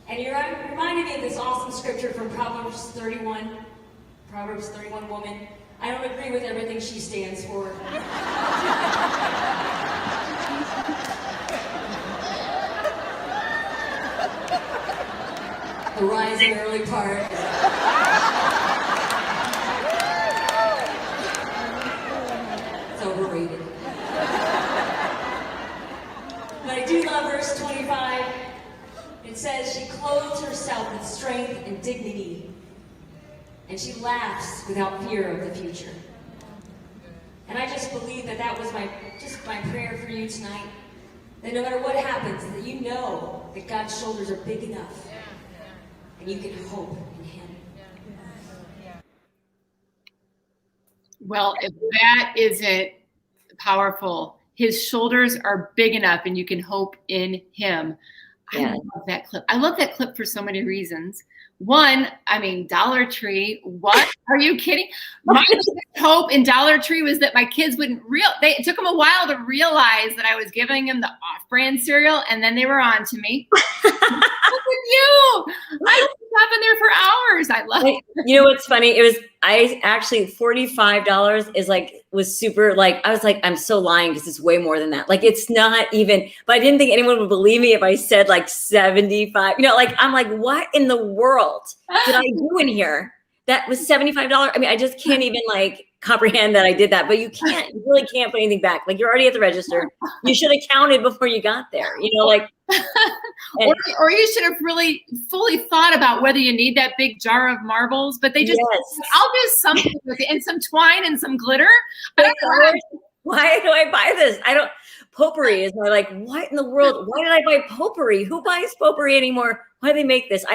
And you reminded me of this awesome scripture from Proverbs 31 woman. I don't agree with everything she stands for. The rise and early part. It's overrated. But I do love verse 25. It says, she clothes herself with strength and dignity, and she laughs without fear of the future. And I just believe that was my prayer for you tonight. That no matter what happens, that you know that God's shoulders are big enough, and you can hope in him.
Well, if that isn't powerful, his shoulders are big enough and you can hope in him.
Yeah.
I love that clip. I love that clip for so many reasons. One, I mean, Dollar Tree. What? Are you kidding? My biggest hope in Dollar Tree was that my kids wouldn't it took them a while to realize that I was giving them the off-brand cereal, and then they were on to me. Look at you. I was in there for hours. I love it.
You know what's funny? $45 was super, I was like, I'm so lying because it's way more than that. It's not even, but I didn't think anyone would believe me if I said 75, I'm like, what in the world did I do in here? That was $75. I mean, I just can't even comprehend that I did that, but you really can't put anything back. You're already at the register. You should have counted before you got there,
or you should have really fully thought about whether you need that big jar of marbles, but they just, I'll do something with it and some twine and some glitter.
Why do I buy this? Potpourri is what in the world? Why did I buy potpourri? Who buys potpourri anymore? Why do they make this?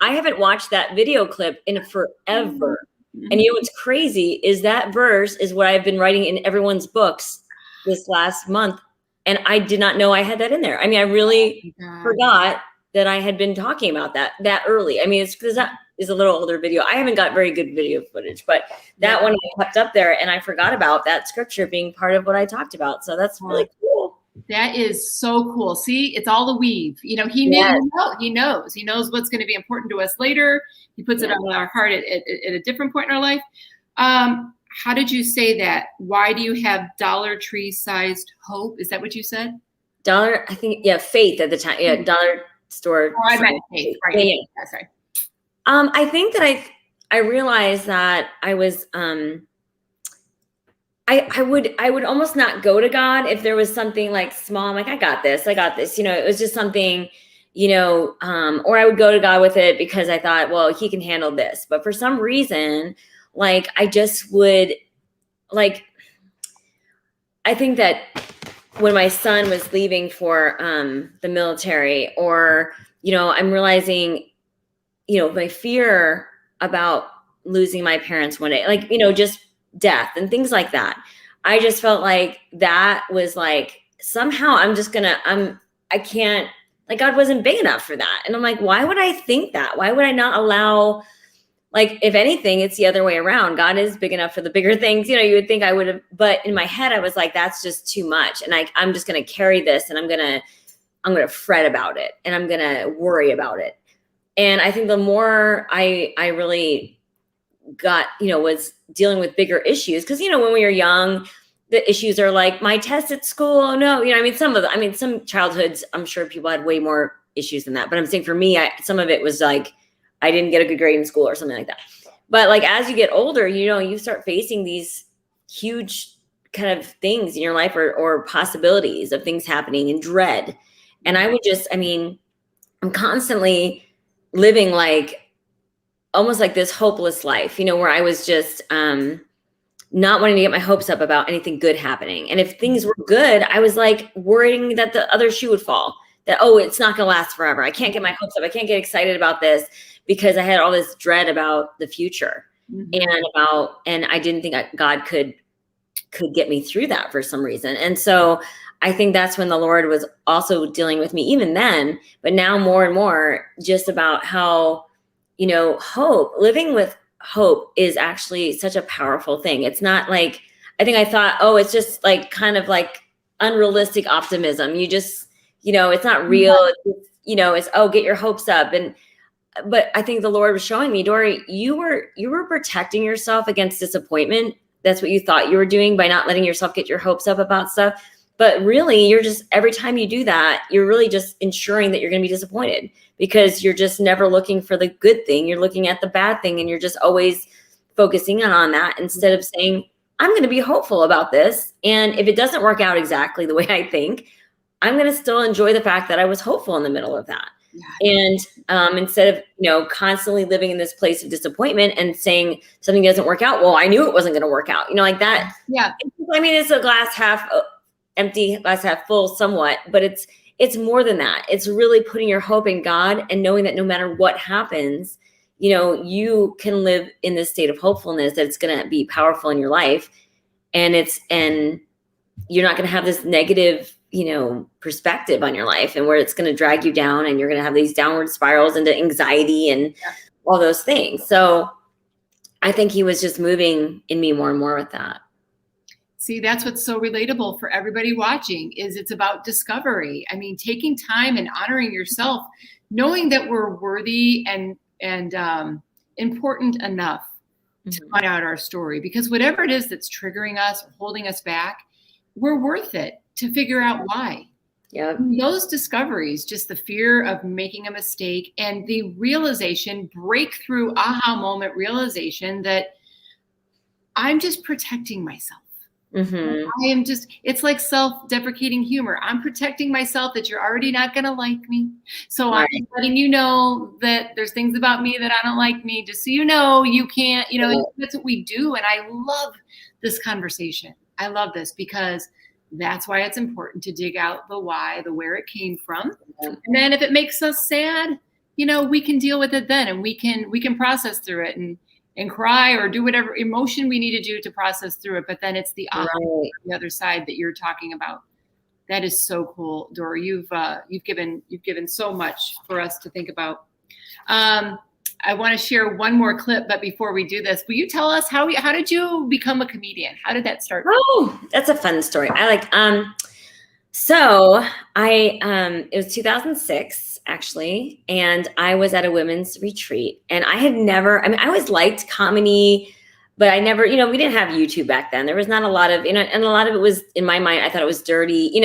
I haven't watched that video clip in forever. And what's crazy is that verse is what I've been writing in everyone's books this last month. And I did not know I had that in there. I mean, I really forgot that I had been talking about that early. I mean, it's because that is a little older video. I haven't got very good video footage, but that one I kept up there, and I forgot about that scripture being part of what I talked about. So that's really cool.
That is so cool. See, it's all the weave. He knows what's going to be important to us later. He puts it on our heart at a different point in our life. How did you say that? Why do you have Dollar Tree sized hope? Is that what you said?
I think, faith at the time. Yeah, Dollar Store.
Oh, I meant faith. Right.
Yeah.
Sorry.
I think that I realized that I was, I would almost not go to God if there was something small. I'm like, I got this. It was just something, or I would go to God with it because I thought, well, he can handle this. But for some reason, I just would, I think that when my son was leaving for the military, or, I'm realizing, my fear about losing my parents one day, just death and things like that. I just felt like that was somehow I can't, like God wasn't big enough for that. And I'm like, why would I think that? Why would I not allow, like, if anything, it's the other way around. God is big enough for the bigger things. You know, you would think I would have, but in my head, I was like, that's just too much. And I'm just going to carry this, and I'm going to fret about it, and I'm going to worry about it. And I think the more I really got, was dealing with bigger issues. Cause when we were young, the issues are like my test at school. Oh no. Some childhoods, I'm sure people had way more issues than that, but I'm saying for me, some of it was like, I didn't get a good grade in school or something like that. But like, as you get older, you start facing these huge kind of things in your life, or possibilities of things happening, and dread. And I would I'm constantly living like almost like this hopeless life, where I was just not wanting to get my hopes up about anything good happening. And if things were good, I was like worrying that the other shoe would fall, that, oh, it's not going to last forever. I can't get my hopes up. I can't get excited about this because I had all this dread about the future. And I didn't think God could get me through that for some reason. And so I think that's when the Lord was also dealing with me even then, but now more and more, just about how, hope, living with hope is actually such a powerful thing. It's not like, I think I thought, oh, it's just like kind of like unrealistic optimism. You just, it's not real. It's, oh, get your hopes up. But I think the Lord was showing me, Dorie, you were protecting yourself against disappointment. That's what you thought you were doing by not letting yourself get your hopes up about stuff. But really, you're just, every time you do that, you're really just ensuring that you're going to be disappointed, because you're just never looking for the good thing. You're looking at the bad thing, and you're just always focusing on that instead of saying, I'm going to be hopeful about this. And if it doesn't work out exactly the way I think, I'm going to still enjoy the fact that I was hopeful in the middle of that. Yeah. And instead of, constantly living in this place of disappointment and saying something doesn't work out, well, I knew it wasn't going to work out, like that. Yeah. It's a glass half empty, glass half full somewhat, but it's more than that. It's really putting your hope in God and knowing that no matter what happens, you can live in this state of hopefulness, that it's going to be powerful in your life. And you're not going to have this negative, perspective on your life, and where it's going to drag you down, and you're going to have these downward spirals into anxiety and all those things. So I think he was just moving in me more and more with that.
See, that's what's so relatable for everybody watching, is it's about discovery. Taking time and honoring yourself, knowing that we're worthy and important enough to find out our story, because whatever it is that's triggering us or holding us back, we're worth it to figure out why. Yeah. Those discoveries, just the fear of making a mistake and the realization, breakthrough, aha moment realization that I'm just protecting myself. Mm-hmm. It's like self-deprecating humor. I'm protecting myself that you're already not going to like me. So right. I'm letting you know that there's things about me that I don't like me, just so you can't, that's what we do. And I love this conversation. I love this, because that's why it's important to dig out the why, the where it came from. And then if it makes us sad, we can deal with it then, and we can process through it and cry or do whatever emotion we need to do to process through it. But then it's the the other side that you're talking about. That is so cool, Dorie. You've given so much for us to think about. I want to share one more clip, but before we do this, will you tell us how did you become a comedian? How did that start?
Oh, that's a fun story. So it was 2006 actually, and I was at a women's retreat, and I had never, I always liked comedy, but I never, we didn't have YouTube back then. There was not a lot of, and a lot of it was, in my mind, I thought it was dirty,
it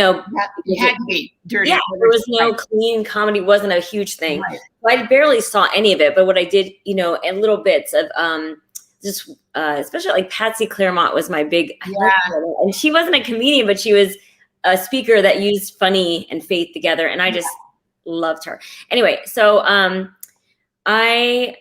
had to be dirty.
Yeah, there was no clean comedy, wasn't a huge thing. Right. So I barely saw any of it, but what I did, and little bits of just, especially like Patsy Claremont was my big, and she wasn't a comedian, but she was a speaker that used funny and faith together, and I just loved her. Anyway, so I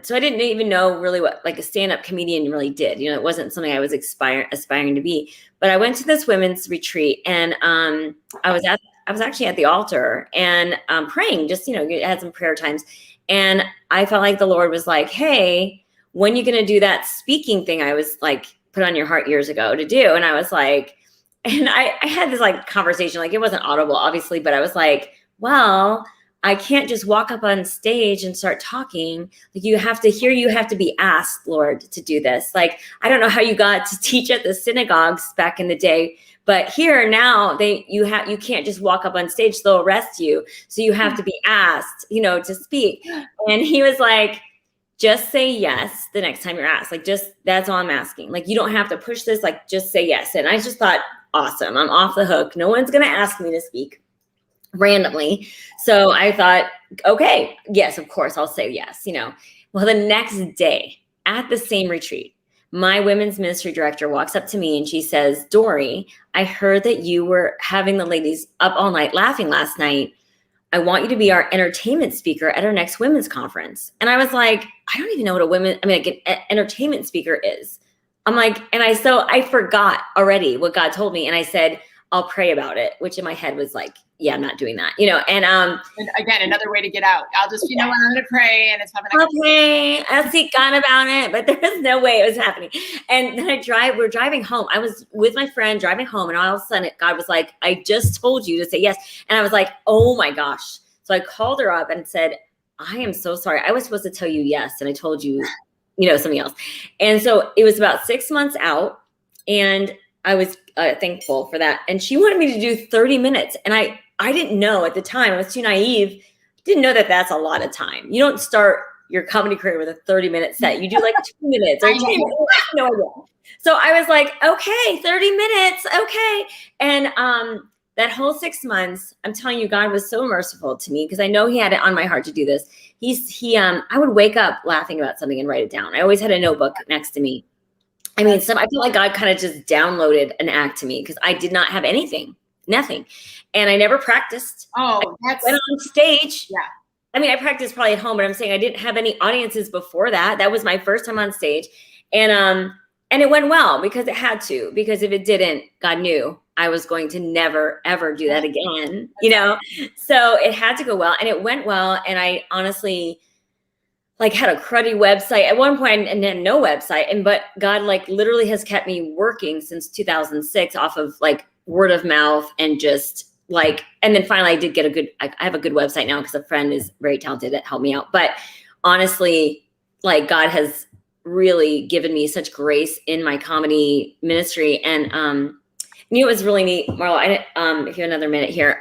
didn't even know really what like a stand-up comedian really did. It wasn't something I was aspiring to be. But I went to this women's retreat, and I was actually at the altar and praying, just had some prayer times, and I felt like the Lord was like, "Hey, when you gonna do that speaking thing I was like put on your heart years ago to do?" And I was like, and I had this like conversation, like it wasn't audible, obviously, but I was like, well, I can't just walk up on stage and start talking. Like you have to be asked, Lord, to do this. Like, I don't know how you got to teach at the synagogues back in the day, but here now you can't just walk up on stage, they'll arrest you. So you have to be asked, to speak. And he was like, just say yes the next time you're asked. Like, that's all I'm asking. Like, you don't have to push this, like, just say yes. And I just thought, awesome, I'm off the hook. No one's going to ask me to speak randomly. So I thought, okay, yes, of course, I'll say yes, Well, the next day at the same retreat, my women's ministry director walks up to me and she says, Dorie, I heard that you were having the ladies up all night laughing last night. I want you to be our entertainment speaker at our next women's conference. And I was like, I don't even know what an entertainment speaker is. I'm like, so I forgot already what God told me. And I said, I'll pray about it, which in my head was like, yeah, I'm not doing that, and
again, another way to get out. I'll just, I'm going to pray and it's happening.
Okay, I'll seek God about it, but there was no way it was happening. And then we're driving home. I was with my friend driving home, and all of a sudden God was like, I just told you to say yes. And I was like, oh my gosh. So I called her up and said, I am so sorry. I was supposed to tell you yes. And I told you, something else. And so it was about 6 months out, and I was thankful for that. And she wanted me to do 30 minutes. And I didn't know at the time, I was too naive, didn't know that that's a lot of time. You don't start your comedy career with a 30-minute set. You do like 2 minutes or 2 minutes. No idea. So I was like, okay, 30 minutes. Okay. And that whole 6 months, I'm telling you, God was so merciful to me because I know he had it on my heart to do this. I would wake up laughing about something and write it down. I always had a notebook next to me. I feel like God kind of just downloaded an act to me because I did not have nothing. And I never practiced.
Oh,
I went on stage.
Yeah.
I practiced probably at home, but I'm saying I didn't have any audiences before that. That was my first time on stage. And it went well because it had to, because if it didn't, God knew I was going to never, ever do that again, So it had to go well, and it went well. And I honestly had a cruddy website at one point and then no website. But God literally has kept me working since 2006 off of word of mouth and just and then finally I did get I have a good website now because a friend is very talented that helped me out. But honestly, God has really given me such grace in my comedy ministry. And it was really neat, Marlo. If you have another minute here,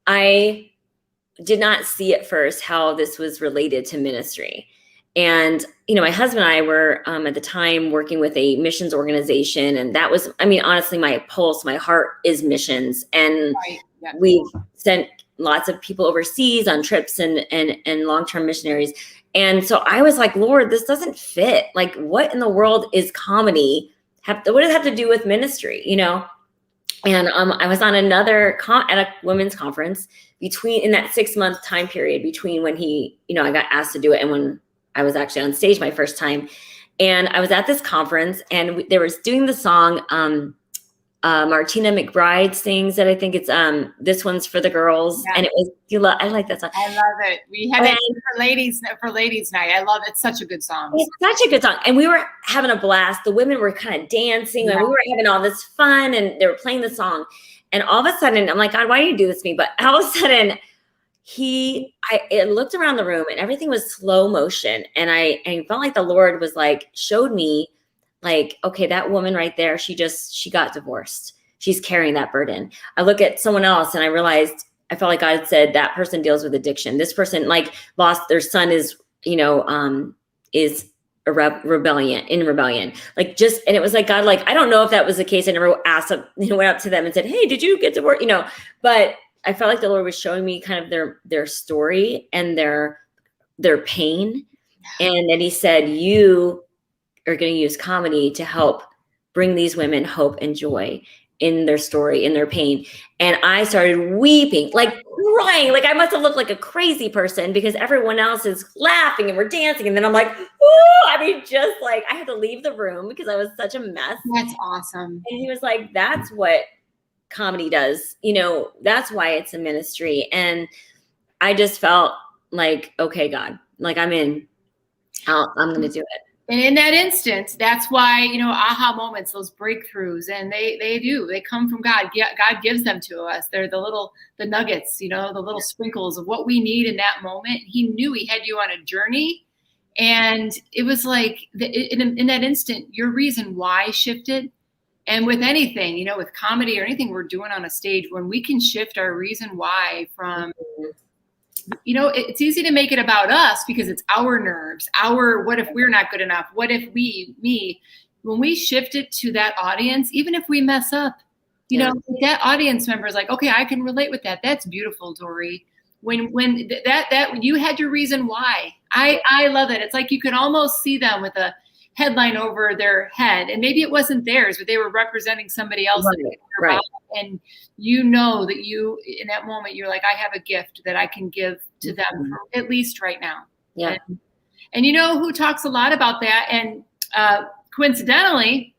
I did not see at first how this was related to ministry. And, my husband and I were at the time working with a missions organization. And that was, honestly, my pulse, my heart is missions. And we've sent lots of people overseas on trips and long-term missionaries. And so I was like, Lord, this doesn't fit. What in the world is comedy? What does it have to do with ministry? And I was on another at a women's conference in that 6 month time period between when I got asked to do it and when I was actually on stage my first time. And I was at this conference, and they were doing the song Martina McBride sings that I think it's This One's for the Girls. Yeah. And it was I like that song.
I love it. We had it for ladies night. I love it. It's such a good song.
It's such a good song. And we were having a blast. The women were kind of dancing and we were having all this fun, and they were playing the song. And all of a sudden I'm like, God, why do you do this to me? But all of a sudden I looked around the room and everything was slow motion. And I felt like the Lord was showed me okay, that woman right there, she got divorced. She's carrying that burden. I look at someone else and I realized, I felt like God said that person deals with addiction. This person lost their son is a rebellion. And it was God, I don't know if that was the case. I never asked, went up to them and said, hey, did you get divorced? But I felt like the Lord was showing me kind of their story and their pain. And then he said, you are going to use comedy to help bring these women hope and joy in their story, in their pain. And I started weeping, crying. I must have looked like a crazy person because everyone else is laughing and we're dancing. And then I'm I had to leave the room because I was such a mess.
That's awesome.
And he was like, that's what comedy does. That's why it's a ministry. And I just felt okay, God, I'm in. I'm going to do it.
And in that instant, that's why, aha moments, those breakthroughs, and they come from God. God gives them to us. They're the nuggets, the little sprinkles of what we need in that moment. He knew he had you on a journey. And it was like in that instant, your reason why shifted. And with anything, with comedy or anything we're doing on a stage, when we can shift our reason why from, it's easy to make it about us because it's our nerves, what if we're not good enough? What if when we shift it to that audience, even if we mess up, that audience member is like, okay, I can relate with that. That's beautiful, Dorie. When that you had your reason why. I love it. It's like you can almost see them with a headline over their head, and maybe it wasn't theirs, but they were representing somebody else.
Right.
And that in that moment, you're like, I have a gift that I can give to them, at least right now.
Yeah.
And who talks a lot about that? And coincidentally,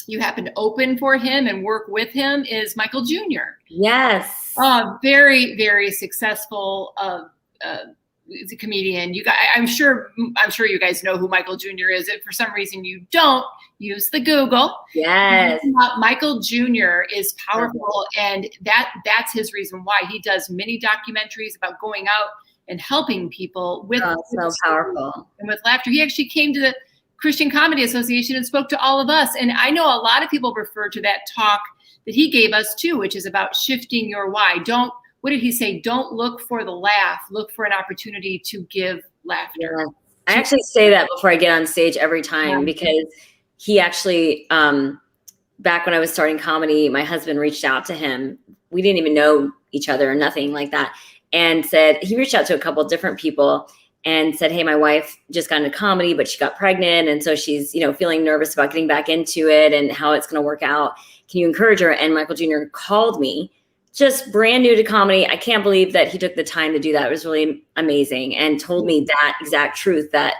you happen to open for him and work with him is Michael Jr.
Yes.
Very, very successful he's a comedian. I'm sure you guys know who Michael Jr. is. If for some reason you don't, use the Google.
Yes.
Michael Jr. is powerful, and that's his reason why. He does many documentaries about going out and helping people with
so powerful
and with laughter. He actually came to the Christian Comedy Association and spoke to all of us. And I know a lot of people refer to that talk that he gave us too, which is about shifting your why. What did he say? Don't look for the laugh. Look for an opportunity to give laughter.
Yeah. I actually say that before I get on stage every time because he actually, back when I was starting comedy, my husband reached out to him. We didn't even know each other or nothing like that. And he reached out to a couple of different people and said, hey, my wife just got into comedy, but she got pregnant. And so she's, feeling nervous about getting back into it and how it's going to work out. Can you encourage her? And Michael Jr. called me. Just brand new to comedy. I can't believe that he took the time to do that. It was really amazing, and told me that exact truth that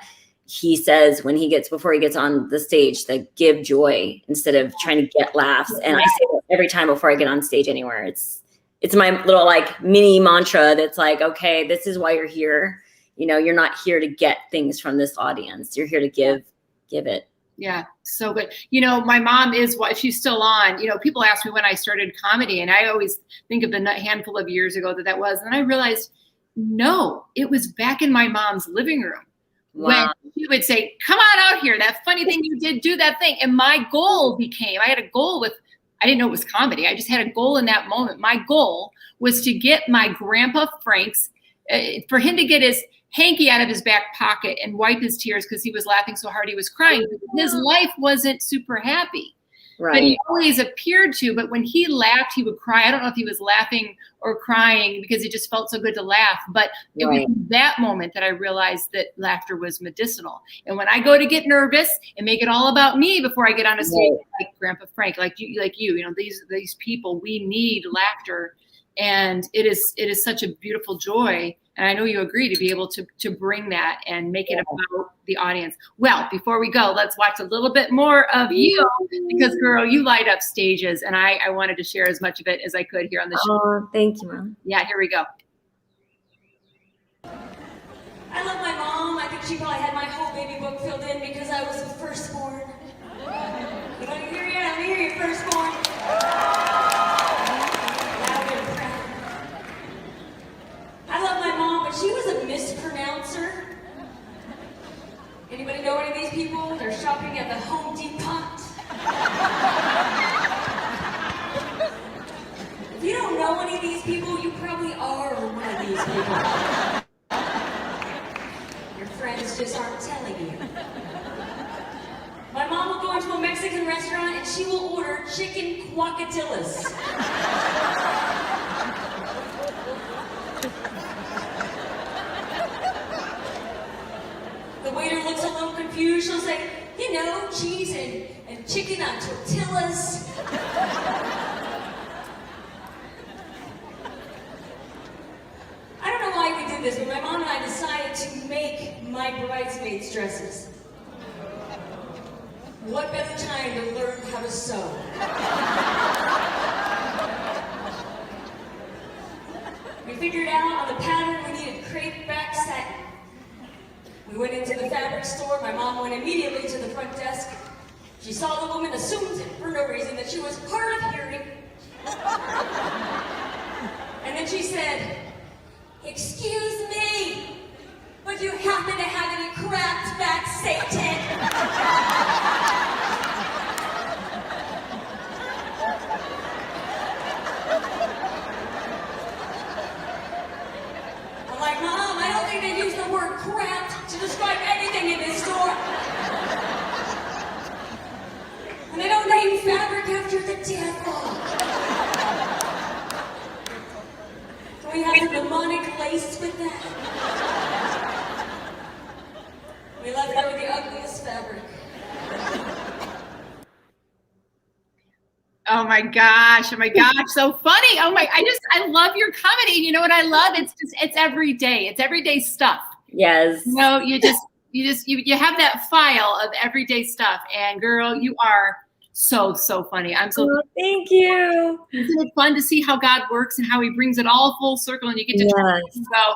he says before he gets on the stage, that give joy instead of trying to get laughs. And I say that every time before I get on stage anywhere. It's my little mini mantra that's like, okay, this is why you're here. You're not here to get things from this audience. You're here to give it.
Yeah, so good. My mom if she's still on, people ask me when I started comedy, and I always think of the handful of years ago that was. And I realized, no, it was back in my mom's living room when she would say, come on out here. That funny thing you did, do that thing. And my goal I had a goal I didn't know it was comedy. I just had a goal in that moment. My goal was to get my grandpa Frank's, for him to get his hanky out of his back pocket and wipe his tears because he was laughing so hard he was crying. His life wasn't super happy. Right. But he always appeared to. But when he laughed, he would cry. I don't know if he was laughing or crying because it just felt so good to laugh. But it was that moment that I realized that laughter was medicinal. And when I go to get nervous and make it all about me before I get on a stage, like Grandpa Frank, like you, these people, we need laughter. And it is such a beautiful joy. And I know you agree to be able to bring that and make it about the audience. Well, before we go, let's watch a little bit more of you because, girl, you light up stages. And I wanted to share as much of it as I could here on the show.
Oh, thank you, Mom.
Yeah, here we go.
I love my mom. I think she probably had my whole baby book filled in because I was the firstborn. You want to hear it? I'm here, your firstborn. I love my mom, but she was a mispronouncer. Anybody know any of these people? They're shopping at the Home Depot. If you don't know any of these people, you probably are one of these people. Your friends just aren't telling you. My mom will go into a Mexican restaurant and she will order chicken guacatillas. The waiter looks a little confused. She'll say, cheese and chicken on tortillas. I don't know why we did this, but my mom and I decided to make my bridesmaids' dresses. What better time to learn how to sew? We figured out on the pattern we needed crepe back satin. We went into the fabric store. My mom went immediately to the front desk. She saw the woman, assumed for no reason that she was hard of hearing. And then she said, "Excuse me, but do you happen to have any cracked back Satan?" I'm like, "Mom, I don't think they use the word cracked to describe anything in this store. And they don't name fabric after the devil. Can we have some demonic lace with that?" We left her with the ugliest fabric.
Oh my gosh, so funny. I love your comedy. You know what I love? It's every day. It's everyday stuff.
Yes.
You know, you have that file of everyday stuff, and girl, you are so funny. I'm so
thank you.
Isn't it fun to see how God works and how he brings it all full circle, and you get to go,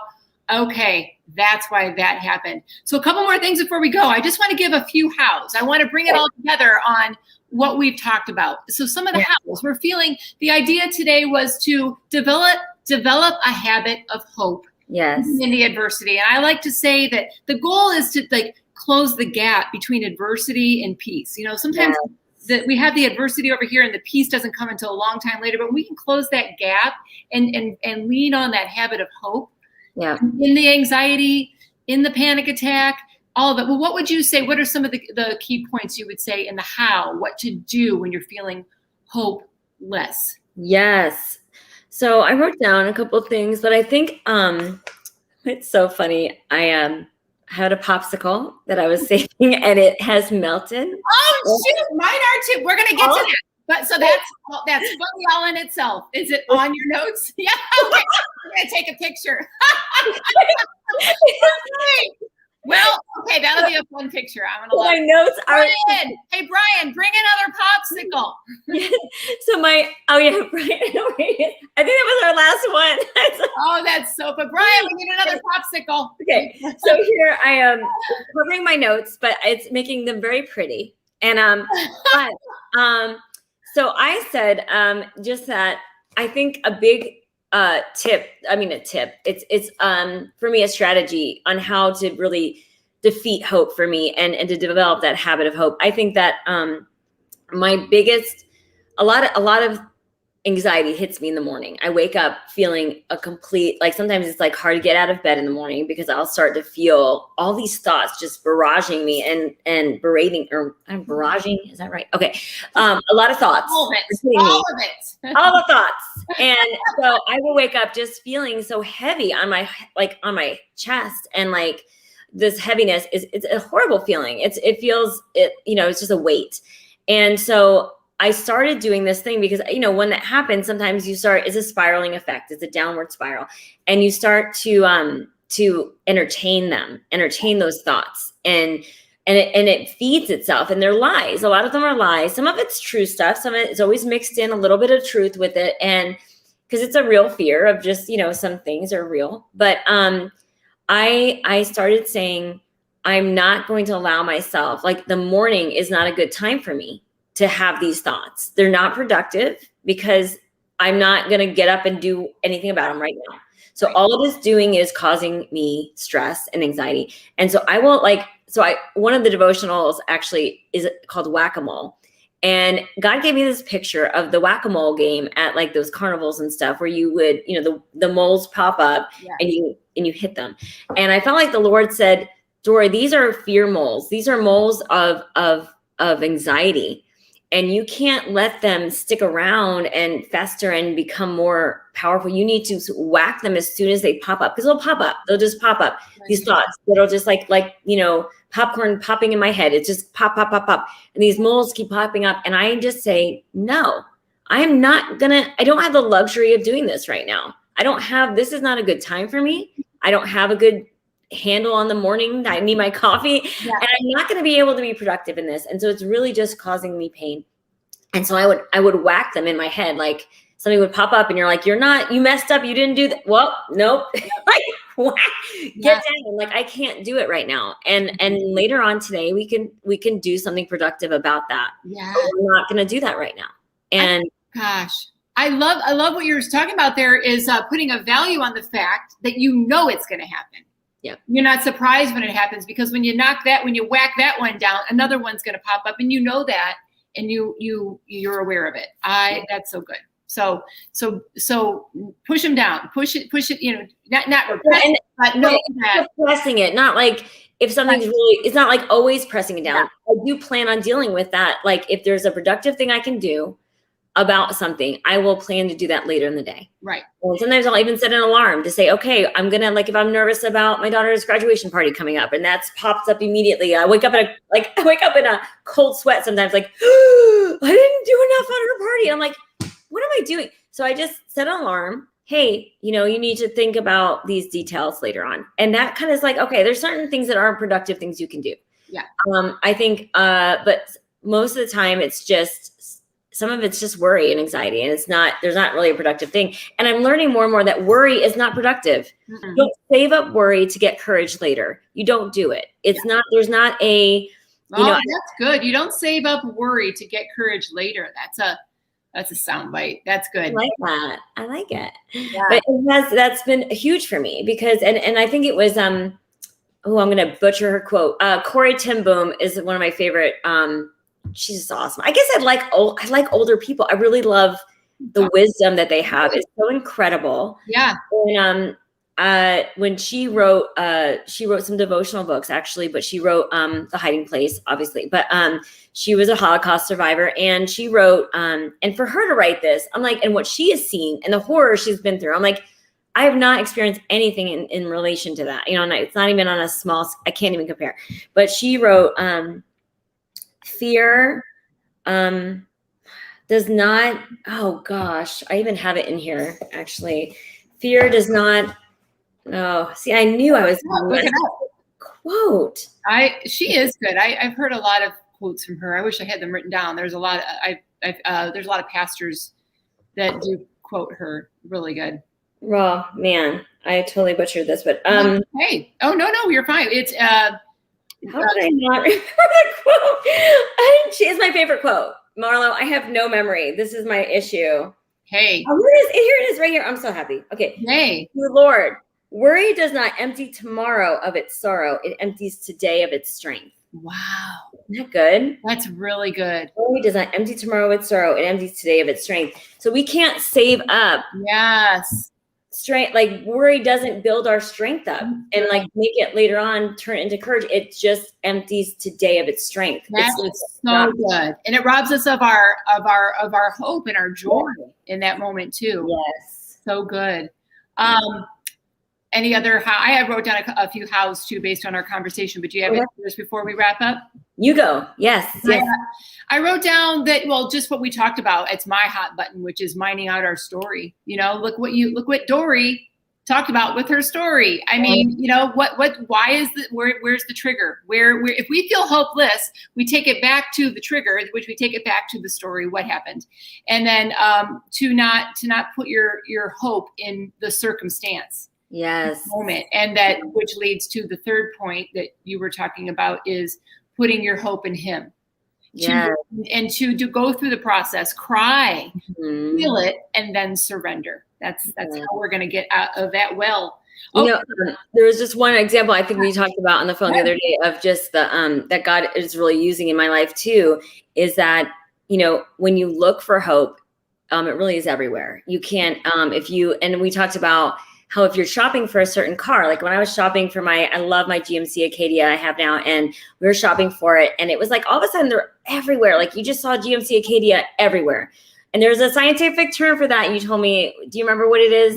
okay, that's why that happened. So a couple more things before we go. I just want to give a few hows. I want to bring it all together on what we've talked about. So some of the hows we're feeling. The idea today was to develop a habit of hope.
Yes.
In the adversity. And I like to say that the goal is to close the gap between adversity and peace. You know, sometimes that we have the adversity over here and the peace doesn't come until a long time later, but we can close that gap and lean on that habit of hope.
Yeah.
In the anxiety, in the panic attack, all of it. Well, what would you say? What are some of the key points you would say in the how, what to do when you're feeling hopeless?
Yes. So I wrote down a couple of things, but I think it's so funny. I had a popsicle that I was saving and it has melted.
Oh shoot, mine are too. We're gonna get to that. But so that's funny all in itself. Is it on your notes? Yeah. Okay. I'm gonna take a picture. Well, okay, that'll be a fun picture. I'm gonna love
my notes are.
Brian. Hey Brian, bring another popsicle.
So Brian. I think that was our last one.
Oh, that's so. But Brian, we need another popsicle.
Okay, so here I am covering my notes, but it's making them very pretty. And so I said just that I think a big tip. It's for me a strategy on how to really defeat hope for me and to develop that habit of hope. I think that my biggest a lot of anxiety hits me in the morning. I wake up feeling a complete, sometimes it's hard to get out of bed in the morning because I'll start to feel all these thoughts just barraging me and berating, or I'm barraging. Is that right? Okay. A lot of thoughts.
All of it.
All the thoughts. And so I will wake up just feeling so heavy on my chest, and this heaviness it's a horrible feeling. It's just a weight. And so I started doing this thing because, when that happens, sometimes it's a spiraling effect. It's a downward spiral, and you start to entertain those thoughts, and it feeds itself, and they're lies. A lot of them are lies. Some of it's true stuff. Some of it's always mixed in a little bit of truth with it. And because it's a real fear of just, some things are real. But I started saying, I'm not going to allow myself, the morning is not a good time for me to have these thoughts. They're not productive because I'm not going to get up and do anything about them right now. So all it is doing is causing me stress and anxiety. And so I won't one of the devotionals actually is called Whack-A-Mole. And God gave me this picture of the Whack-A-Mole game at those carnivals and stuff where you would, the moles pop up and you hit them. And I felt like the Lord said, Dorie, these are fear moles. These are moles of anxiety. And you can't let them stick around and fester and become more powerful. You need to whack them as soon as they pop up, because they'll pop up. They'll just pop up. Right. These thoughts that'll just popcorn popping in my head. It's just pop, pop, pop, pop. And these moles keep popping up. And I just say, no, I don't have the luxury of doing this right now. This is not a good time for me. I don't have a good handle on the morning. I need my coffee, and I'm not going to be able to be productive in this. And so it's really just causing me pain. And so I would whack them in my head. Something would pop up and you're like, you messed up. You didn't do that. Well, nope. Get down. Like, I can't do it right now. And later on today, we can do something productive about that.
Yeah.
But we're not going to do that right now. And
gosh, I love what you're talking about there is putting a value on the fact that you know it's going to happen.
Yeah.
You're not surprised when it happens, because when you whack that one down, another one's going to pop up, and you know that, and you're aware of it. That's so good. So push them down, push it, not repress it, but no,
pressing it, not like if something's really, it's not like always pressing it down. I do plan on dealing with that. Like, if there's a productive thing I can do about something, I will plan to do that later in the day. Right. And sometimes I'll even set an alarm to say, okay, I'm going to, like, if I'm nervous about my daughter's graduation party coming up and that's pops up immediately, I wake up in a cold sweat sometimes, like, I didn't do enough at her party. I'm like, what am I doing? So I just set an alarm. Hey, you need to think about these details later on. And that kind of is like, okay, there's certain things that aren't productive things you can do. Yeah. I think, but most of the time some of it's just worry and anxiety, and there's not really a productive thing. And I'm learning more and more that worry is not productive. Mm-hmm. You don't save up worry to get courage later. You don't do it. There's not a,
that's good. You don't save up worry to get courage later. That's a sound bite. That's good.
I like that. I like it. Yeah. But that's been huge for me because, and I think it was, I'm going to butcher her quote. Corey Ten Boom is one of my favorite. She's just awesome. I guess I like older people. I really love the wisdom that they have. It's so incredible. Yeah. And when she wrote some devotional books actually, but she wrote The Hiding Place, obviously. But she was a Holocaust survivor, and she wrote, and for her to write this, I'm like, and what she has seen and the horror she's been through, I'm like, I have not experienced anything in relation to that. And it's not even on a small, I can't even compare. But she wrote, fear does not, oh gosh, I even have it in here, actually. Fear does not, oh, see, I knew I was quote.
She is good. I've heard a lot of quotes from her. I wish I had them written down. There's a lot of pastors that do quote her really good.
Oh man, I totally butchered this, but
hey, oh no, you're fine. It's
how did I not remember the quote? She is my favorite quote. Marlo, I have no memory. This is my issue.
Hey.
Oh, here it is right here. I'm so happy. Okay.
Hey.
Lord, worry does not empty tomorrow of its sorrow. It empties today of its strength.
Wow.
Isn't that good?
That's really good.
Worry does not empty tomorrow of its sorrow. It empties today of its strength. So we can't save up.
Yes.
Strength, like worry doesn't build our strength up and like make it later on turn into courage. It just empties today of its strength.
It's so good, and it robs us of our hope and our joy in that moment too.
Yes,
so good. Any other? I wrote down a few hows too based on our conversation. But do you have any others before we wrap up?
You go. Yes.
I wrote down that, just what we talked about. It's my hot button, which is minding out our story. Look what Dorie talked about with her story. I mean, why is where's the trigger? Where if we feel hopeless, we take it back to the trigger, which we take it back to the story, what happened. And then to not put your hope in the circumstance.
Yes.
Moment. And that, which leads to the third point that you were talking about, is putting your hope in him.
Yeah.
To go through the process, cry, feel it, and then surrender. That's how we're going to get out of that well.
There was just one example I think we talked about on the phone the other day of just the that God is really using in my life too, is that, when you look for hope, it really is everywhere. You can't, and we talked about how if you're shopping for a certain car, like when I was shopping for I love my GMC Acadia I have now, and we were shopping for it, and it was like all of a sudden they're everywhere. Like you just saw GMC Acadia everywhere. And there's a scientific term for that. And you told me, do you remember what it is?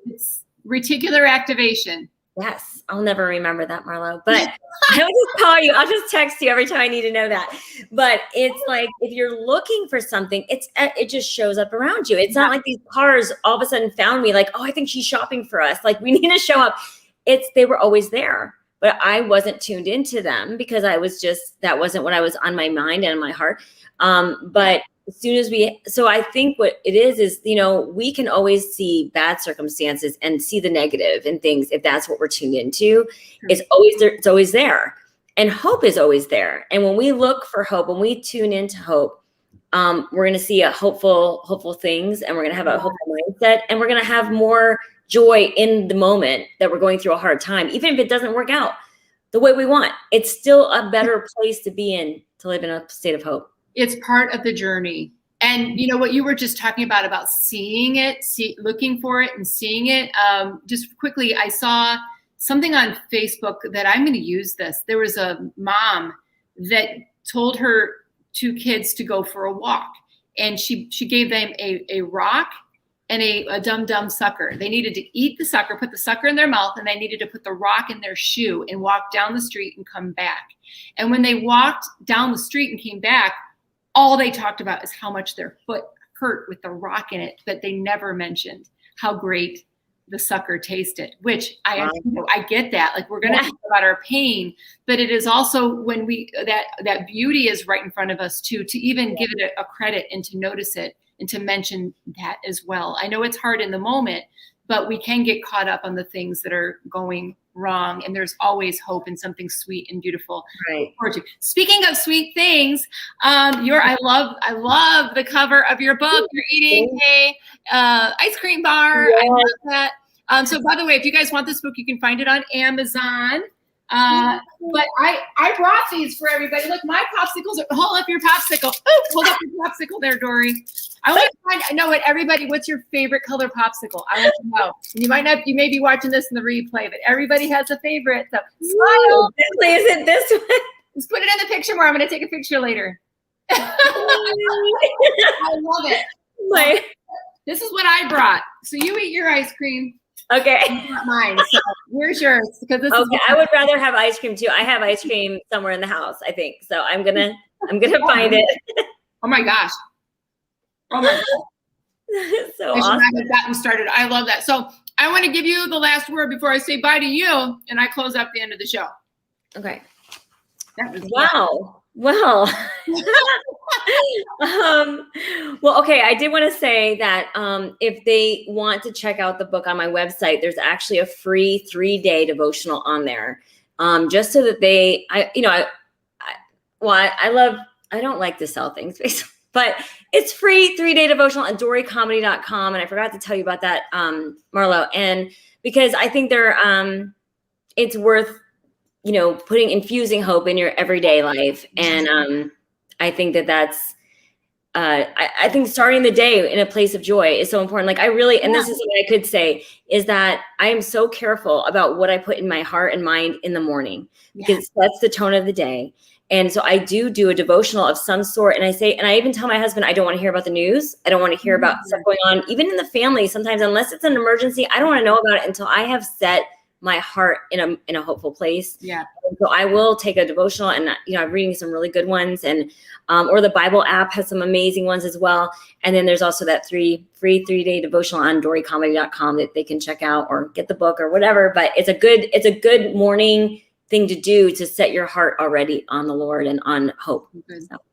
It's reticular activation.
Yes. I'll never remember that, Marlo, but I'll just call you. I'll just text you every time I need to know that. But it's like, if you're looking for something, it just shows up around you. It's not like these cars all of a sudden found me like, oh, I think she's shopping for us. Like we need to show up. They were always there, but I wasn't tuned into them because that wasn't what I was on my mind and my heart. But as soon as so I think what it is, we can always see bad circumstances and see the negative in things if that's what we're tuned into. It's always there. It's always there. And hope is always there. And when we look for hope, when we tune into hope, we're going to see hopeful things, and we're going to have a hopeful mindset, and we're going to have more joy in the moment that we're going through a hard time. Even if it doesn't work out the way we want, it's still a better place to be in, to live in a state of hope.
It's part of the journey. And what you were just talking about seeing it, looking for it and seeing it. Just quickly, I saw something on Facebook that I'm going to use this. There was a mom that told her 2 kids to go for a walk, and she gave them a rock and a dum-dum sucker. They needed to eat the sucker, put the sucker in their mouth, and they needed to put the rock in their shoe and walk down the street and come back. And when they walked down the street and came back, all they talked about is how much their foot hurt with the rock in it, but they never mentioned how great the sucker tasted, which I get that. Like, we're going to talk about our pain, but it is also when that beauty is right in front of us too, to even give it a credit and to notice it and to mention that as well. I know it's hard in the moment, but we can get caught up on the things that are going wrong, and there's always hope and something sweet and beautiful.
Right.
Speaking of sweet things, I love the cover of your book. You're eating a ice cream bar.
Yes.
I love that. So by the way, if you guys want this book, you can find it on Amazon. But I brought these for everybody. Look, my popsicles are, hold up your popsicle. Oh, hold up your popsicle there, Dorie. I want to know what's your favorite color popsicle? I want to know. You may be watching this in the replay, but everybody has a favorite. So smile.
Is it this one?
Let's put it in the picture more. I'm going to take a picture later. I love it. This is what I brought. So you eat your ice cream.
Okay.
Not mine. So where's yours? Because this is
I would rather have ice cream too. I have ice cream somewhere in the house, I think. So I'm gonna find it.
Oh my gosh. Oh my God.
So
I should
awesome.
not have gotten started. I love that. So I want to give you the last word before I say bye to you, and I close up the end of the show.
Okay.
That was
Wow. Well, okay. I did want to say that if they want to check out the book on my website, there's actually a free 3-day devotional on there, just so that I don't like to sell things, basically, but it's free 3-day devotional at doriecomedy.com. And I forgot to tell you about that, Marlo, and because I think it's worth infusing hope in your everyday life. And I think that's, I think starting the day in a place of joy is so important. Like this is what I could say, is that I am so careful about what I put in my heart and mind in the morning, because that's the tone of the day. And so I do a devotional of some sort. And I even tell my husband, I don't want to hear about the news. I don't want to hear about stuff going on, even in the family. Sometimes, unless it's an emergency, I don't want to know about it until I have set my heart in a hopeful place. Yeah. And so I will take a devotional, and I'm reading some really good ones, and or the Bible app has some amazing ones as well. And then there's also that free 3-day devotional on doriecomedy.com that they can check out or get the book or whatever. But it's a good morning thing to do to set your heart already on the Lord and on hope.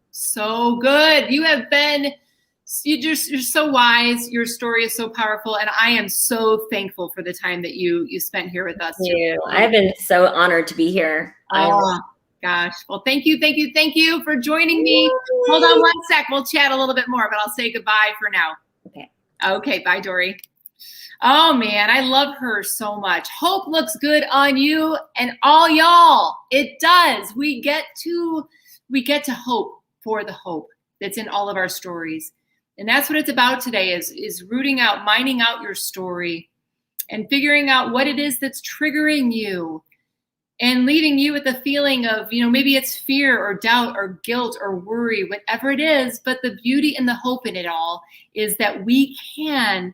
So good. You're so wise. Your story is so powerful. And I am so thankful for the time that you spent here with us.
Thank you. I've been so honored to be here.
Oh, gosh. Well, thank you for joining me. Hold on one sec. We'll chat a little bit more, but I'll say goodbye for now. Okay. Bye, Dorie. Oh man, I love her so much. Hope looks good on you and all y'all. It does. We get to hope for the hope that's in all of our stories. And that's what it's about today, is mining out your story and figuring out what it is that's triggering you and leaving you with a feeling of, maybe it's fear or doubt or guilt or worry, whatever it is. But the beauty and the hope in it all is that we can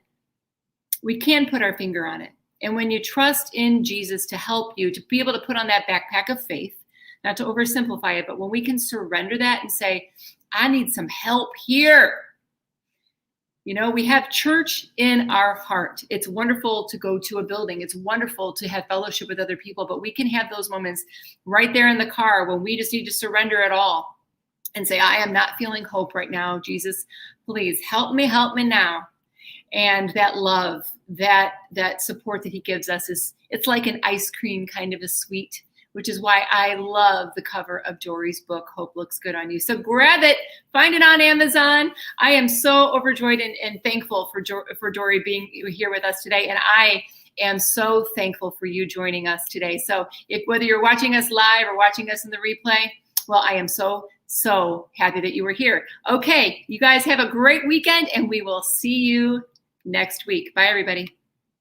put our finger on it. And when you trust in Jesus to help you, to be able to put on that backpack of faith, not to oversimplify it, but when we can surrender that and say, I need some help here. We have church in our heart. It's wonderful to go to a building. It's wonderful to have fellowship with other people, but we can have those moments right there in the car when we just need to surrender it all and say, I am not feeling hope right now. Jesus, please help me now. And that love, that support that he gives us it's like an ice cream kind of a sweet, which is why I love the cover of Dorie's book, Hope Looks Good on You. So grab it, find it on Amazon. I am so overjoyed and thankful for Dorie being here with us today. And I am so thankful for you joining us today. So whether you're watching us live or watching us in the replay, well, I am so happy that you were here. Okay, you guys have a great weekend, and we will see you next week. Bye, everybody.